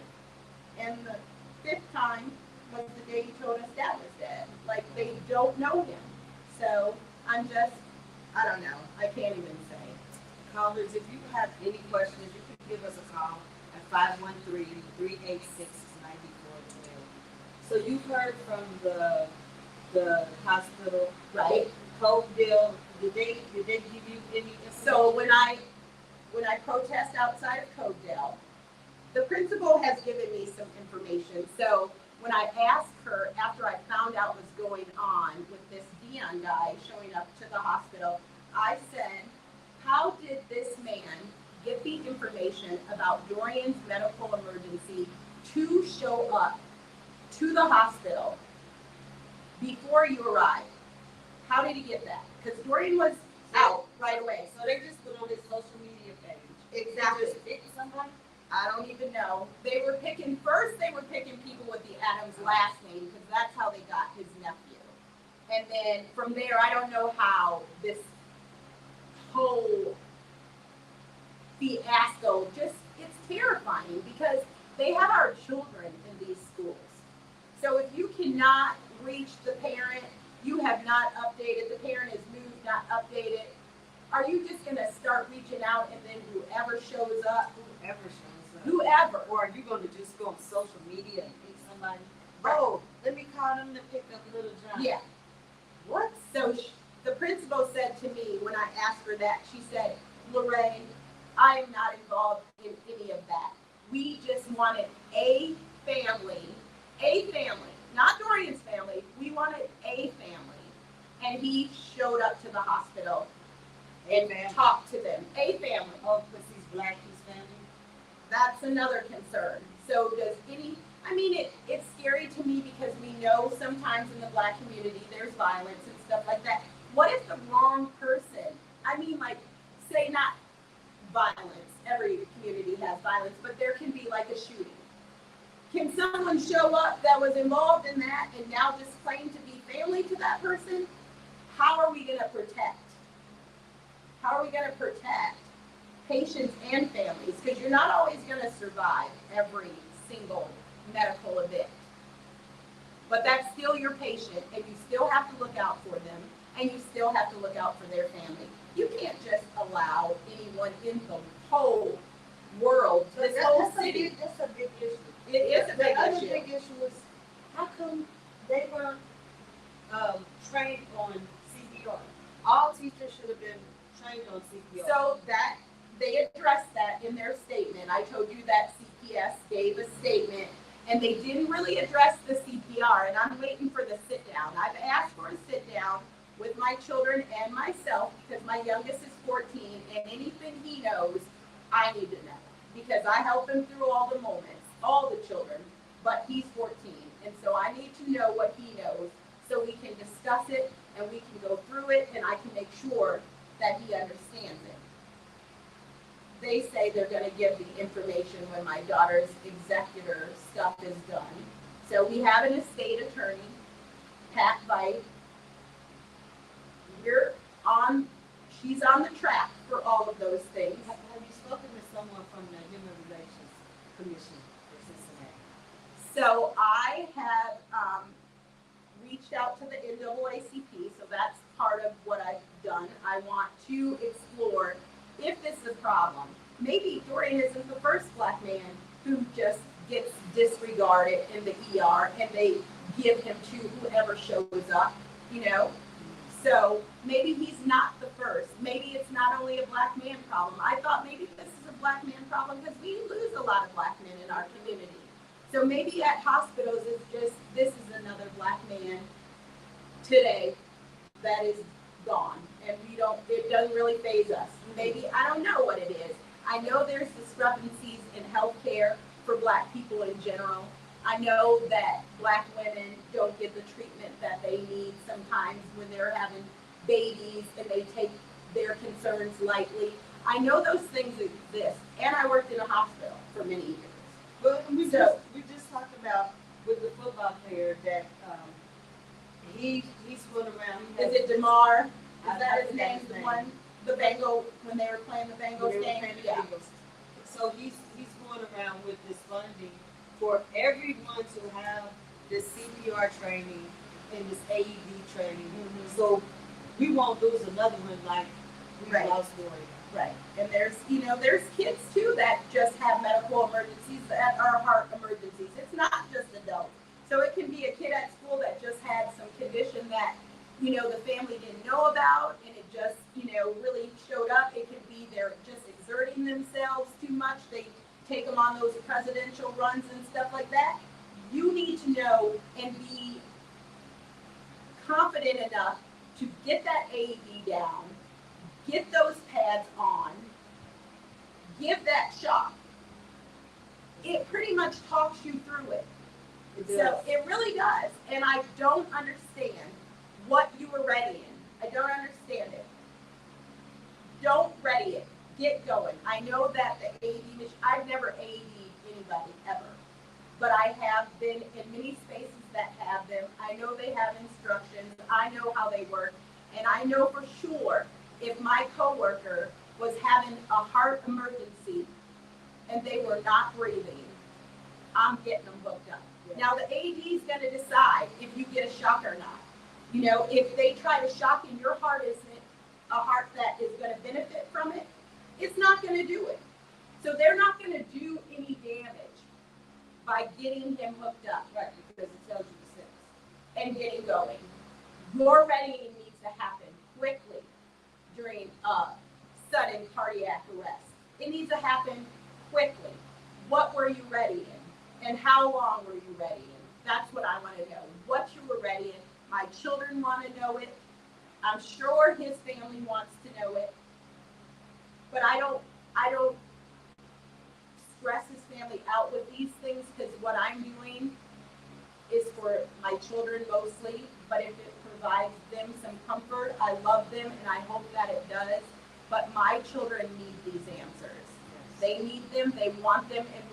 and the 5th time was the day he told us dad was dead. They don't know him. So I don't know. I can't even say. Callers, if you have any questions, you can give us a call at 513-386-9412. So you've heard from the hospital, right? Cobedale, did they give you any information? So when I protest outside of Cobedale, the principal has given me some information. So when I asked her, after I found out what was going on with this Dion guy showing up to the hospital, I said, how did this man get the information about Dorian's medical emergency to show up to the hospital before you arrived? How did he get that? Because Dorian was out right away. So they just put on his social media page. Exactly. They just picked somebody? I don't even know. They were picking people with the Adams last name because that's how they got his nephew. And then from there, I don't know how this whole fiasco it's terrifying because they have our children in these schools. So if you cannot reached the parent, you have not updated, the parent has moved, not updated, are you just gonna start reaching out and then whoever shows up? Whoever. Or are you gonna just go on social media and pick somebody? Right. Oh, let me call them to pick up little John. Yeah. What? So the principal said to me when I asked her that, she said, Lorraine, I am not involved in any of that. We just wanted a family, not Dorian's family. We wanted a family. And he showed up to the hospital and talked to them. A family. Oh, because he's black, his family? That's another concern. So it's scary to me because we know sometimes in the black community there's violence and stuff like that. What if the wrong person, say not violence, every community has violence, but there can be like a shooting. Can someone show up that was involved in that and now just claim to be family to that person? How are we gonna protect? How are we gonna protect patients and families? Because you're not always gonna survive every single medical event. But that's still your patient, and you still have to look out for them, and you still have to look out for their family. You can't just allow anyone in the whole world, this whole city. That's a big issue. It is a big The other issue. big issue is, how come they weren't trained on CPR? All teachers should have been trained on CPR. So that, they addressed that in their statement. I told you that CPS gave a statement, and they didn't really address the CPR, and I'm waiting for the sit down. I've asked for a sit down with my children and myself because my youngest is 14, and anything he knows, I need to know. Because I help him through all the moments, all the children, but he's 14, and so I need to know what he knows so we can discuss it and we can go through it, and I can make sure that he understands it. They say they're going to give the information when my daughter's executor stuff is done. So we have an estate attorney, Pat Vite. She's on the track for all of those things. Have you spoken to someone from the Human Relations Commission for Cincinnati? So I have reached out to the NAACP, so that's part of what I've done. I want to explore if this is a problem. Maybe Dorian isn't the first black man who just gets disregarded in the ER and they give him to whoever shows up, So maybe he's not the first. Maybe it's not only a black man problem. I thought maybe this is a black man problem because we lose a lot of black men in our community. So maybe at hospitals it's just, this is another black man today that is gone. And it doesn't really faze us. Maybe, I don't know what it is. I know there's discrepancies in healthcare for black people in general. I know that black women don't get the treatment that they need sometimes when they're having babies and they take their concerns lightly. I know those things exist, and I worked in a hospital for many years. But we just talked about with the football player that he's going around. Is it DeMar? Is I that his forgot name? his The name. one, the Bengal, when they were playing the Bengals game? Yeah. So he's going around with this funding for everyone to have this CPR training and this AED training. Mm-hmm. So we won't lose another one like we Right. lost Dorian. Right. And there's kids too that just have medical emergencies that are heart emergencies. It's not just adults. So it can be a kid at school that just had some condition that, the family didn't know about and it just, really showed up. It could be they're just exerting themselves too much. They take them on those presidential runs and stuff like that. You need to know and be confident enough to get that AED down, get those pads on, give that shot. It pretty much talks you through it. So it really does. And I don't understand what you were ready in. I don't understand it. Don't ready it. Get going. I know that the AED machine, I've never AED'd anybody ever. But I have been in many spaces that have them. I know they have instructions. I know how they work. And I know for sure if my coworker was having a heart emergency and they were not breathing, I'm getting them hooked up. Now the AD is going to decide if you get a shock or not. You know, if they try to shock and your heart isn't a heart that is going to benefit from it, it's not going to do it. So they're not going to do any damage by getting him hooked up. Right, because it tells you the steps. And getting going. Your readying needs to happen quickly during a sudden cardiac arrest. It needs to happen quickly. What were you ready in? And how long were you ready in? That's what I want to know. What you were ready in. My children want to know it. I'm sure his family wants to know it. But I don't stress his family out with these things, because what I'm doing is for my children mostly. But if it provides them some comfort, I love them and I hope that it does. But my children need these answers. They need them, they want them, and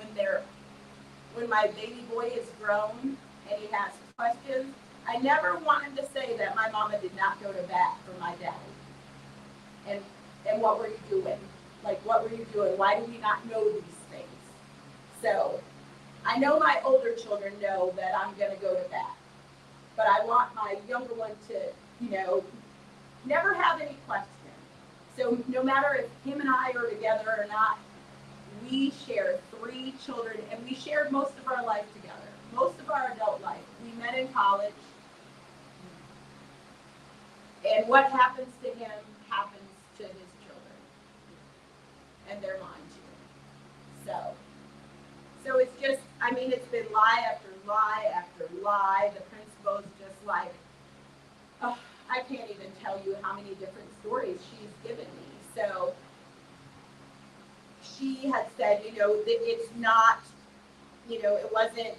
when my baby boy is grown and he has questions, I never want him to say that my mama did not go to bat for my daddy. And what were you doing? Like, what were you doing? Why do we not know these things? So I know my older children know that I'm going to go to bat. But I want my younger one to, never have any questions. So no matter if him and I are together or not, we shared 3 children, and we shared most of our life together, most of our adult life. We met in college. And what happens to him happens to his children. And they're mine too. So it's just, it's been lie after lie after lie. The principal's just like, oh, I can't even tell you how many different stories she's given me. So she had said, that it's not, it wasn't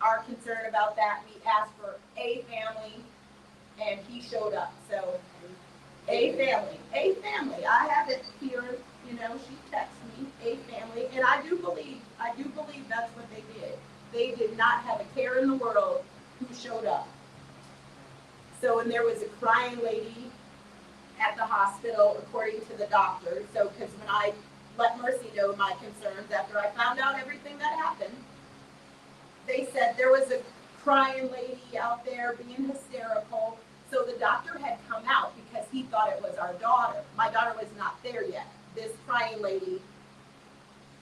our concern about that. We asked for a family, and he showed up. So a family. I have it here, she texted me, a family, and I do believe that's what they did. They did not have a care in the world who showed up. So, and there was a crying lady at the hospital, according to the doctor. So, because when I let Mercy know my concerns after I found out everything that happened, they said there was a crying lady out there being hysterical. So the doctor had come out because he thought it was our daughter. My daughter was not there yet. This crying lady,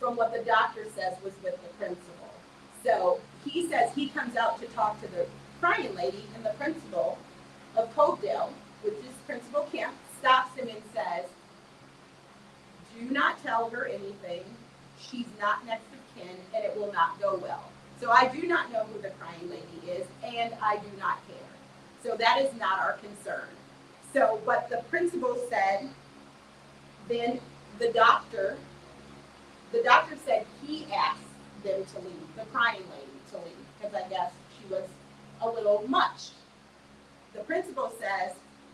from what the doctor says, was with the principal. So he says he comes out to talk to the crying lady, and the principal of Cobedale, which is Principal Kemp, stops him and says, do not tell her anything. She's not next of kin, and it will not go well. So I do not know who the crying lady is, and I do not care. So that is not our concern. So, but the principal said, then the doctor said he asked them to leave, the crying lady to leave, because I guess she was a little much. The principal says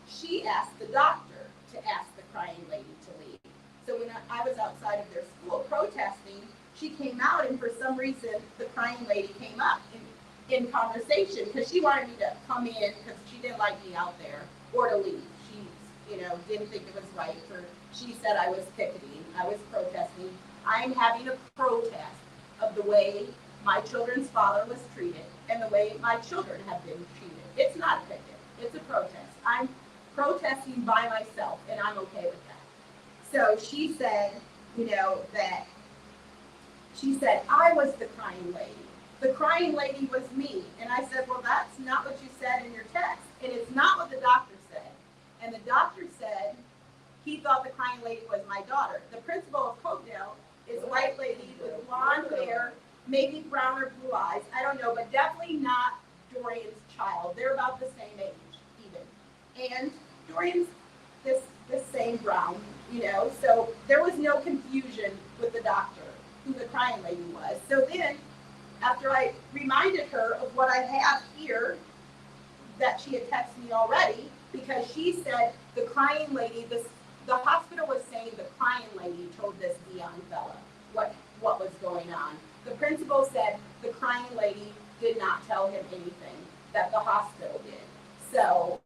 she asked the doctor to ask the crying lady to leave. So when I was outside of their school protesting, she came out, and for some reason the crying lady came up in conversation because she wanted me to come in because she didn't like me out there, or to leave. She, didn't think it was right. She said I was picketing, I was protesting. I'm having a protest of the way my children's father was treated and the way my children have been treated. It's not a picket, it's a protest. I'm protesting by myself, and I'm okay with that. So she said, she said, I was the crying lady. The crying lady was me. And I said, well, that's not what you said in your text. And it's not what the doctor said. And the doctor said he thought the crying lady was my daughter. The principal of Cobedale is a white lady with blonde hair, maybe brown or blue eyes. I don't know, but definitely not Dorian's child. They're about the same age, even. And Dorian's this same brown, So there was no confusion with the doctor who the crying lady was. So then, after I reminded her of what I have here, that she had texted me already, because she said the crying lady, the hospital was saying the crying lady told this Dion fella what was going on. The principal said the crying lady did not tell him anything, that the hospital did. So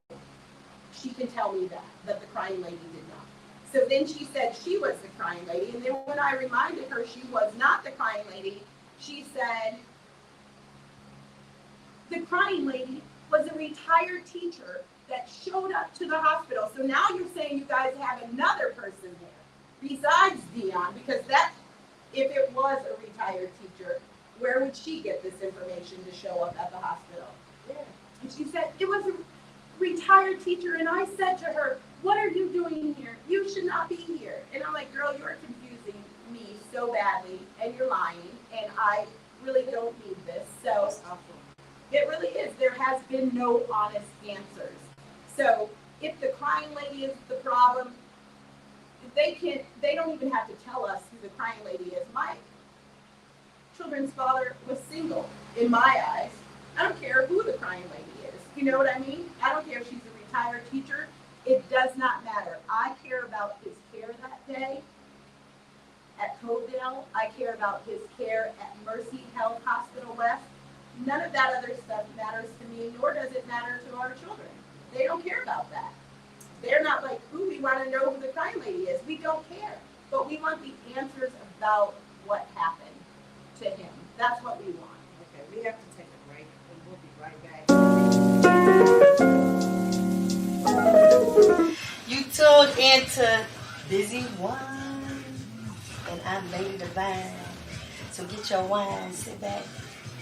she can tell me that the crying lady did not. So then she said she was the crying lady, and then when I reminded her she was not the crying lady, she said, The crying lady was a retired teacher that showed up to the hospital. So now you're saying you guys have another person there besides Dion, because that, if it was a retired teacher, where would she get this information to show up at the hospital? Yeah. And she said, it was a retired teacher. And I said to her, what are you doing here? You should not be here. And I'm like, girl, you're confusing me so badly, and you're lying, and I really don't need this. So it really is. There has been no honest answers. So if the crying lady is the problem, they don't even have to tell us who the crying lady is. My children's father was single in my eyes. I don't care who the crying lady is. You know what I mean? I don't care if she's a retired teacher. It does not matter. I care about his care that day at Covedale. I care about his care at Mercy Health Hospital West. None of that other stuff matters to me, nor does it matter to our children. They don't care about that. They're not like, ooh, we want to know who the crying lady is. We don't care. But we want the answers about what happened to him. That's what we want. Okay, we have to take a break, and we'll be right back. You tuned into Busy Wine, and I'm Lady Devine. So get your wine, sit back,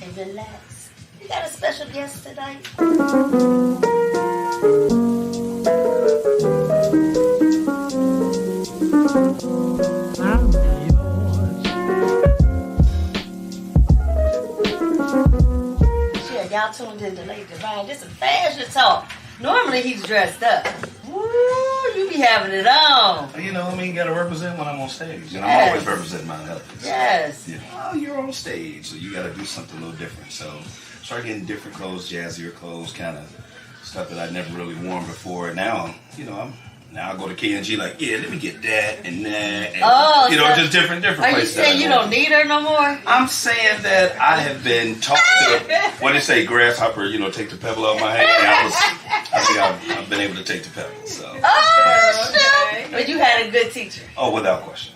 and relax. We got a special guest tonight. Yeah, y'all tuned in to Lady Devine. This is fashion talk. Normally he's dressed up. Woo, you be having it on. You know, I mean, you gotta represent when I'm on stage. And I'm always representing my health. Yes. You know, you're on stage, so you gotta do something a little different. So start getting different clothes, jazzier clothes, kind of stuff that I'd never really worn before. Now, you know, now I go to K&G like, yeah, let me get that and that. And, you know, just different Are places. Are you saying you don't need her no more? I'm saying that I have been taught to, what they say, grasshopper, you know, take the pebble out of my hand. I think I've been able to take the pebble, so. Oh, shit. But you had a good teacher. Oh, without question.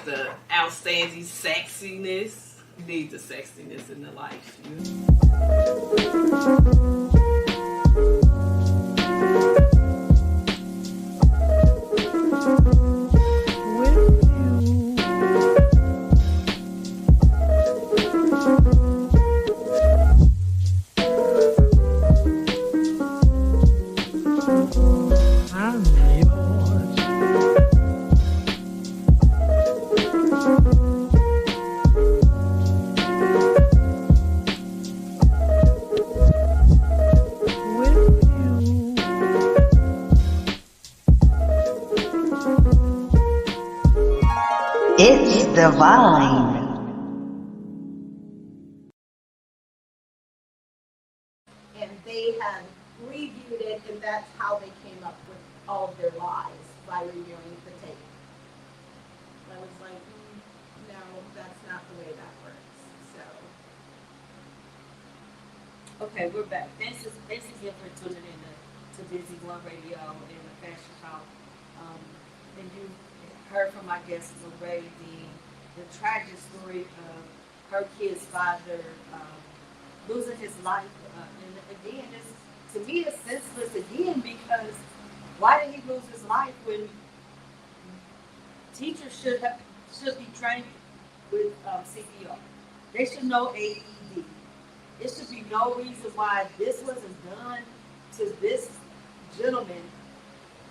The outstanding sexiness. You need the sexiness in the life. It's Devine. And they had reviewed it, and that's how they came up with all of their lies, by reviewing the tape. I was like, no, that's not the way that works. So. Okay, we're back. Thanks again for tuning in to Busy One Radio and the Fashion Talk. And you heard from my guests already the tragic story of her kid's father losing his life. And again, to me, it's senseless again, because why did he lose his life when teachers should be trained with CPR? They should know AED. There should be no reason why this wasn't done to this gentleman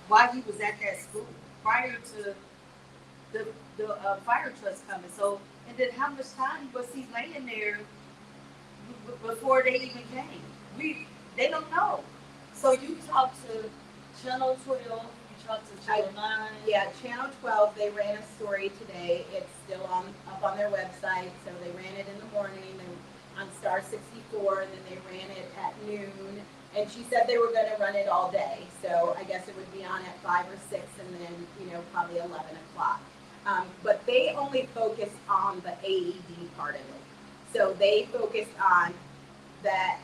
while he was at that school prior to the fire trucks coming. So, and then how much time was he laying there before they even came? They don't know. So you talked to Channel 12, you talked to Channel 9. Yeah, Channel 12, they ran a story today. It's still up on their website. So they ran it in the morning and on Star 64, and then they ran it at noon. And she said they were going to run it all day. So I guess it would be on at 5 or 6, and then, probably 11 o'clock. But they only focused on the AED part of it. So they focused on that,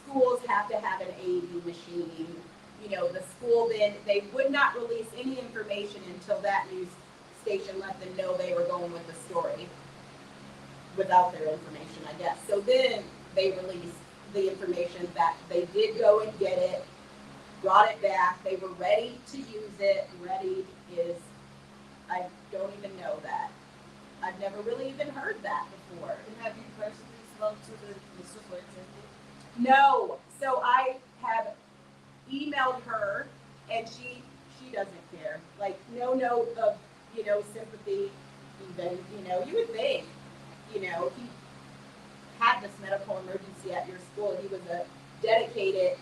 schools have to have an AED machine, the school then, they would not release any information until that news station let them know they were going with the story without their information, I guess. So then they released the information that they did go and get it, brought it back, they were ready to use it. Ready is, I don't even know that. I've never really even heard that before. And have you personally spoke to the superintendent? No. So I have emailed her, and she doesn't care. Like, no note of, sympathy even. You would think, he had this medical emergency at your school. He was a dedicated,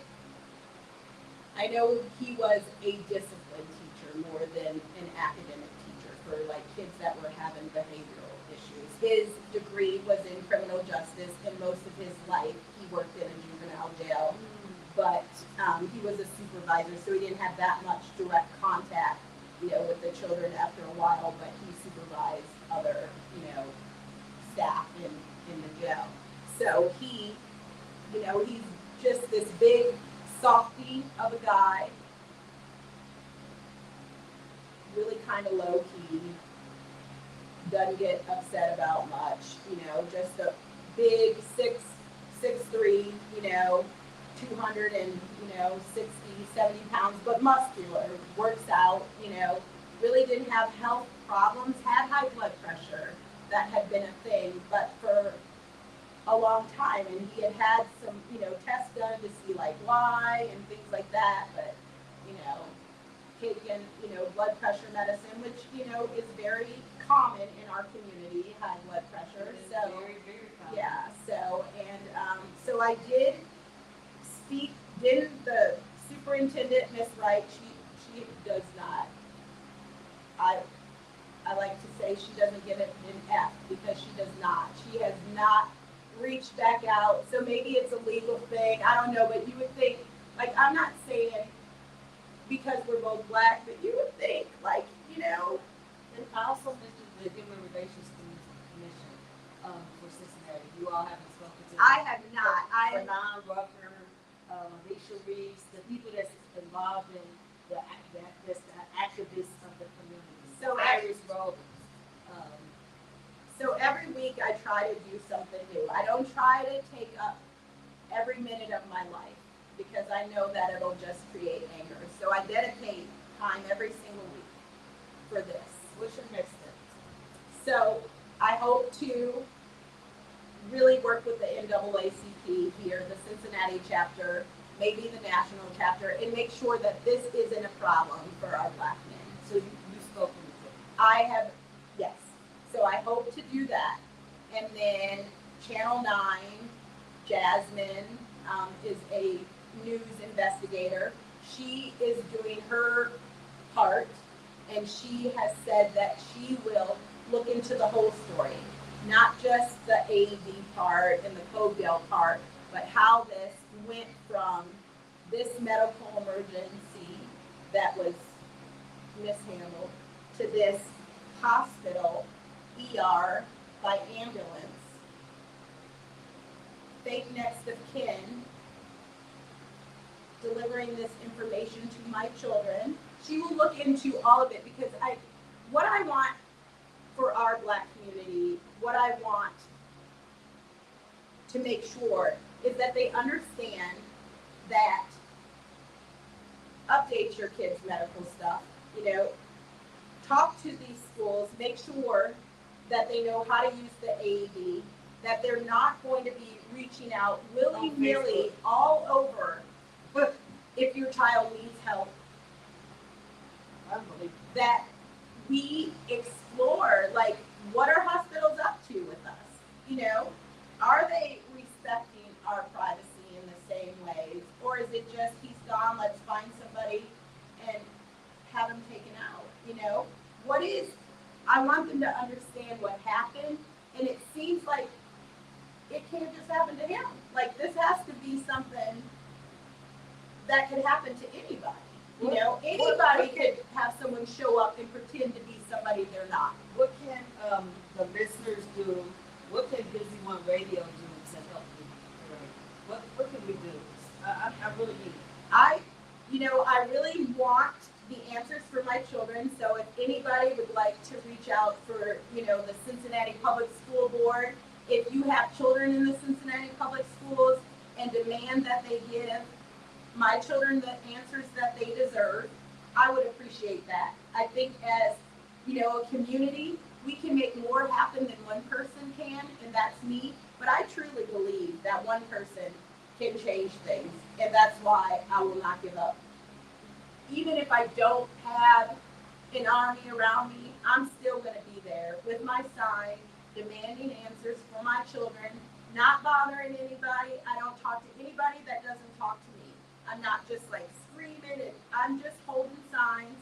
I know he was a discipline teacher more than an academic teacher for like kids that were having behavioral issues. His degree was in criminal justice, and most of his life he worked in a juvenile jail. But he was a supervisor, so he didn't have that much direct contact, with the children after a while, but he supervised other, staff in the jail. So he, he's just this big softy of a guy, really kind of low key, doesn't get upset about much, just a big 6'3", 200 and 60, 70 pounds, but muscular, works out, really didn't have health problems, had high blood pressure, that had been a thing, but for a long time, and he had some, tests done to see like why and things like that, but, taken, blood pressure medicine, which, is very common in our community, high blood pressure, so, very, very common. yeah, so, and, so I did speak, didn't the superintendent, Miss Wright, she does not, I like to say she doesn't get an F because she does not. She has not reached back out. So maybe it's a legal thing. I don't know, but you would think, like, I'm not saying because we're both black, but you would think, like, And I also mentioned the Human Relations Commission for Cincinnati. You all haven't spoken to them. I have not. Renan Rucker, Alicia Reeves, the people that's involved in the activists of the community. So Iris Rose. So every week I try to do something new. I don't try to take up every minute of my life because I know that it'll just create anger. So I dedicate time every single week for this. What's your next step? So I hope to really work with the NAACP here, the Cincinnati chapter, maybe the national chapter, and make sure that this isn't a problem for our black men. So you've spoken with them? I have, yes. So I hope to do that. And then Channel 9, Jasmine is a news investigator. She is doing her part, and she has said that she will look into the whole story, not just the AED part and the Codell part, but how this went from this medical emergency that was mishandled to this hospital ER by ambulance, fake next of kin, delivering this information to my children. She will look into all of it because what I want for our black community, what I want to make sure is that they understand that update your kids' medical stuff, talk to these schools, make sure that they know how to use the AED, that they're not going to be reaching out willy-nilly all over if your child needs help. That we explore, like, what are hospitals up to with us? Are they respecting our privacy in the same ways? Or is it just, he's gone, let's find somebody and have him taken out? I want them to understand what happened, and it seems like it can't just happen to him. Like, this has to be something that could happen to anybody. Anybody could have someone show up and pretend to be somebody they're not. What can the listeners do? What can Busy One Radio do to help you? What can we do? I really need it. You know, I really want the answers for my children, so if anybody would like to reach out for, you know, the Cincinnati Public School Board, if you have children in the Cincinnati Public Schools and demand that they give my children the answers that they deserve, I would appreciate that. I think as, you know, a community, we can make more happen than one person can, and that's me. But I truly believe that one person can change things, and that's why I will not give up. Even if I don't have an army around me, I'm still going to be there with my sign, demanding answers for my children, not bothering anybody. I don't talk to anybody that doesn't talk to me. I'm not just like screaming, and I'm just holding signs,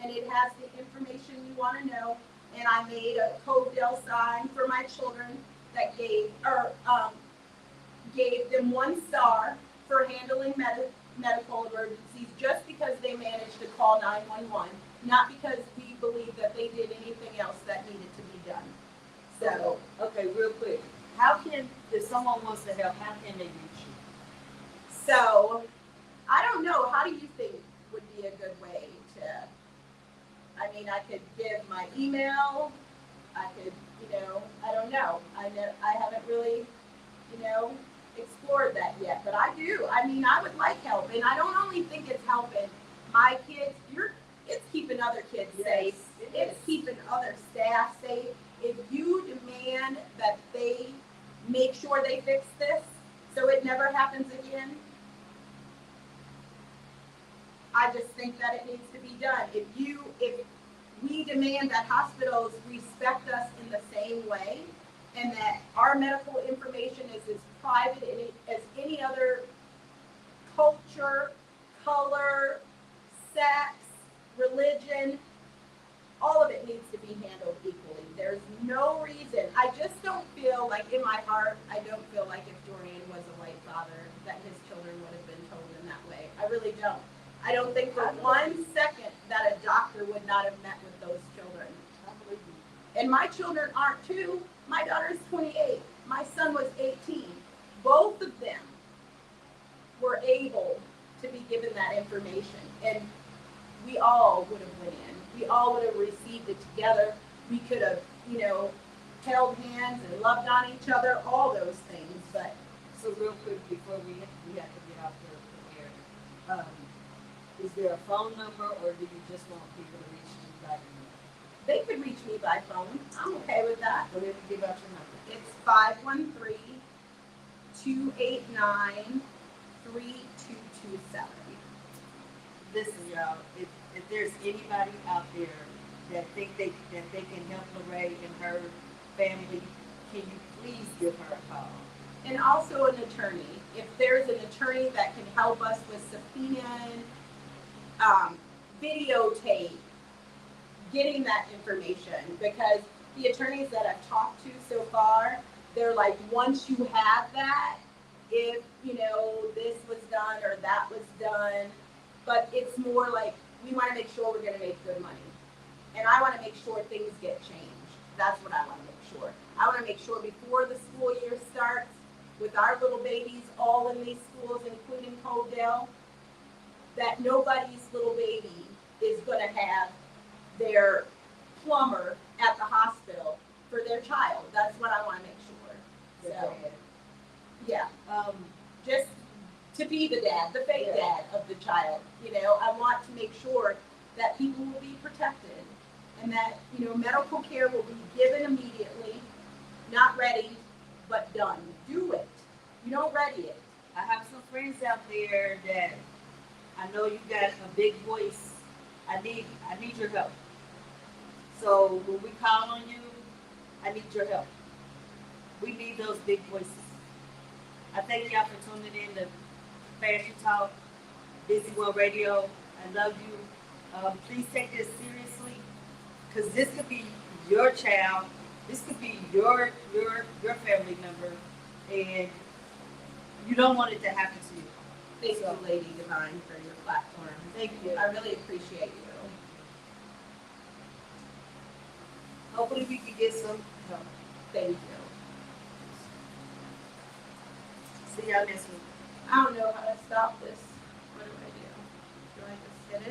and it has the information you want to know. And I made a Codell sign for my children that gave them 1 star for handling medical emergencies just because they managed to call 911, not because we believe that they did anything else that needed to be done. So, okay, real quick. How can, if someone wants to help, how can they reach you? so I don't know. How do you think would be a good way to? I mean, I could give my email. I could, you know, I don't know. I haven't really, you know, explored that yet, but I do. I mean, I would like help, and I don't only think it's helping my kids. It's keeping other kids safe. It's keeping other staff safe. If you demand that they make sure they fix this so it never happens again, I just think that it needs to be done. If we demand that hospitals respect us in the same way, and that our medical information is as private as any other culture, color, sex, religion, all of it needs to be handled equally. There's no reason. I just don't feel like, in my heart, I don't feel like if Dorian was a white father, that his children would have been told in that way. I really don't. I don't think for 1 second that a doctor would not have met with those children. And my children aren't too. My daughter's 28. My son was 18. Both of them were able to be given that information. And we all would have went in. We all would have received it together. We could have, you know, held hands and loved on each other, all those things. But so real quick, before we have to get off the air, is there a phone number, or do you just want people to reach you by email? They could reach me by phone. I'm okay with that. Go ahead and give out your number. It's 513-289-3227. Listen, y'all, if there's anybody out there that think that they can help Lorraine and her family, can you please give her a call? And also an attorney. If there's an attorney that can help us with subpoenaing, videotape, getting that information, because the attorneys that I've talked to so far, they're like, once you have that, if, you know, this was done or that was done, but it's more like, we want to make sure we're going to make good money. And I want to make sure things get changed. That's what I want to make sure. I want to make sure before the school year starts, with our little babies all in these schools, including Codell, that nobody's little baby is going to have their plumber at the hospital for their child. That's what I want to make sure. So, yeah, just to be the dad, the fake dad of the child. You know, I want to make sure that people will be protected, and that, you know, medical care will be given immediately, not ready, but done. Do it. You don't ready it. I have some friends out there that I know you got a big voice. I need your help. So when we call on you, I need your help. We need those big voices. I thank y'all for tuning in to Fashion Talk, Busy One Radio. I love you. Please take this seriously, because this could be your child. This could be your family member, and you don't want it to happen to you. Thank you, Lady Devine, for your platform. Thank you. I really appreciate you. Hopefully we can get some help. Thank you. See y'all next week. I don't know how to stop this. What do I do? just hit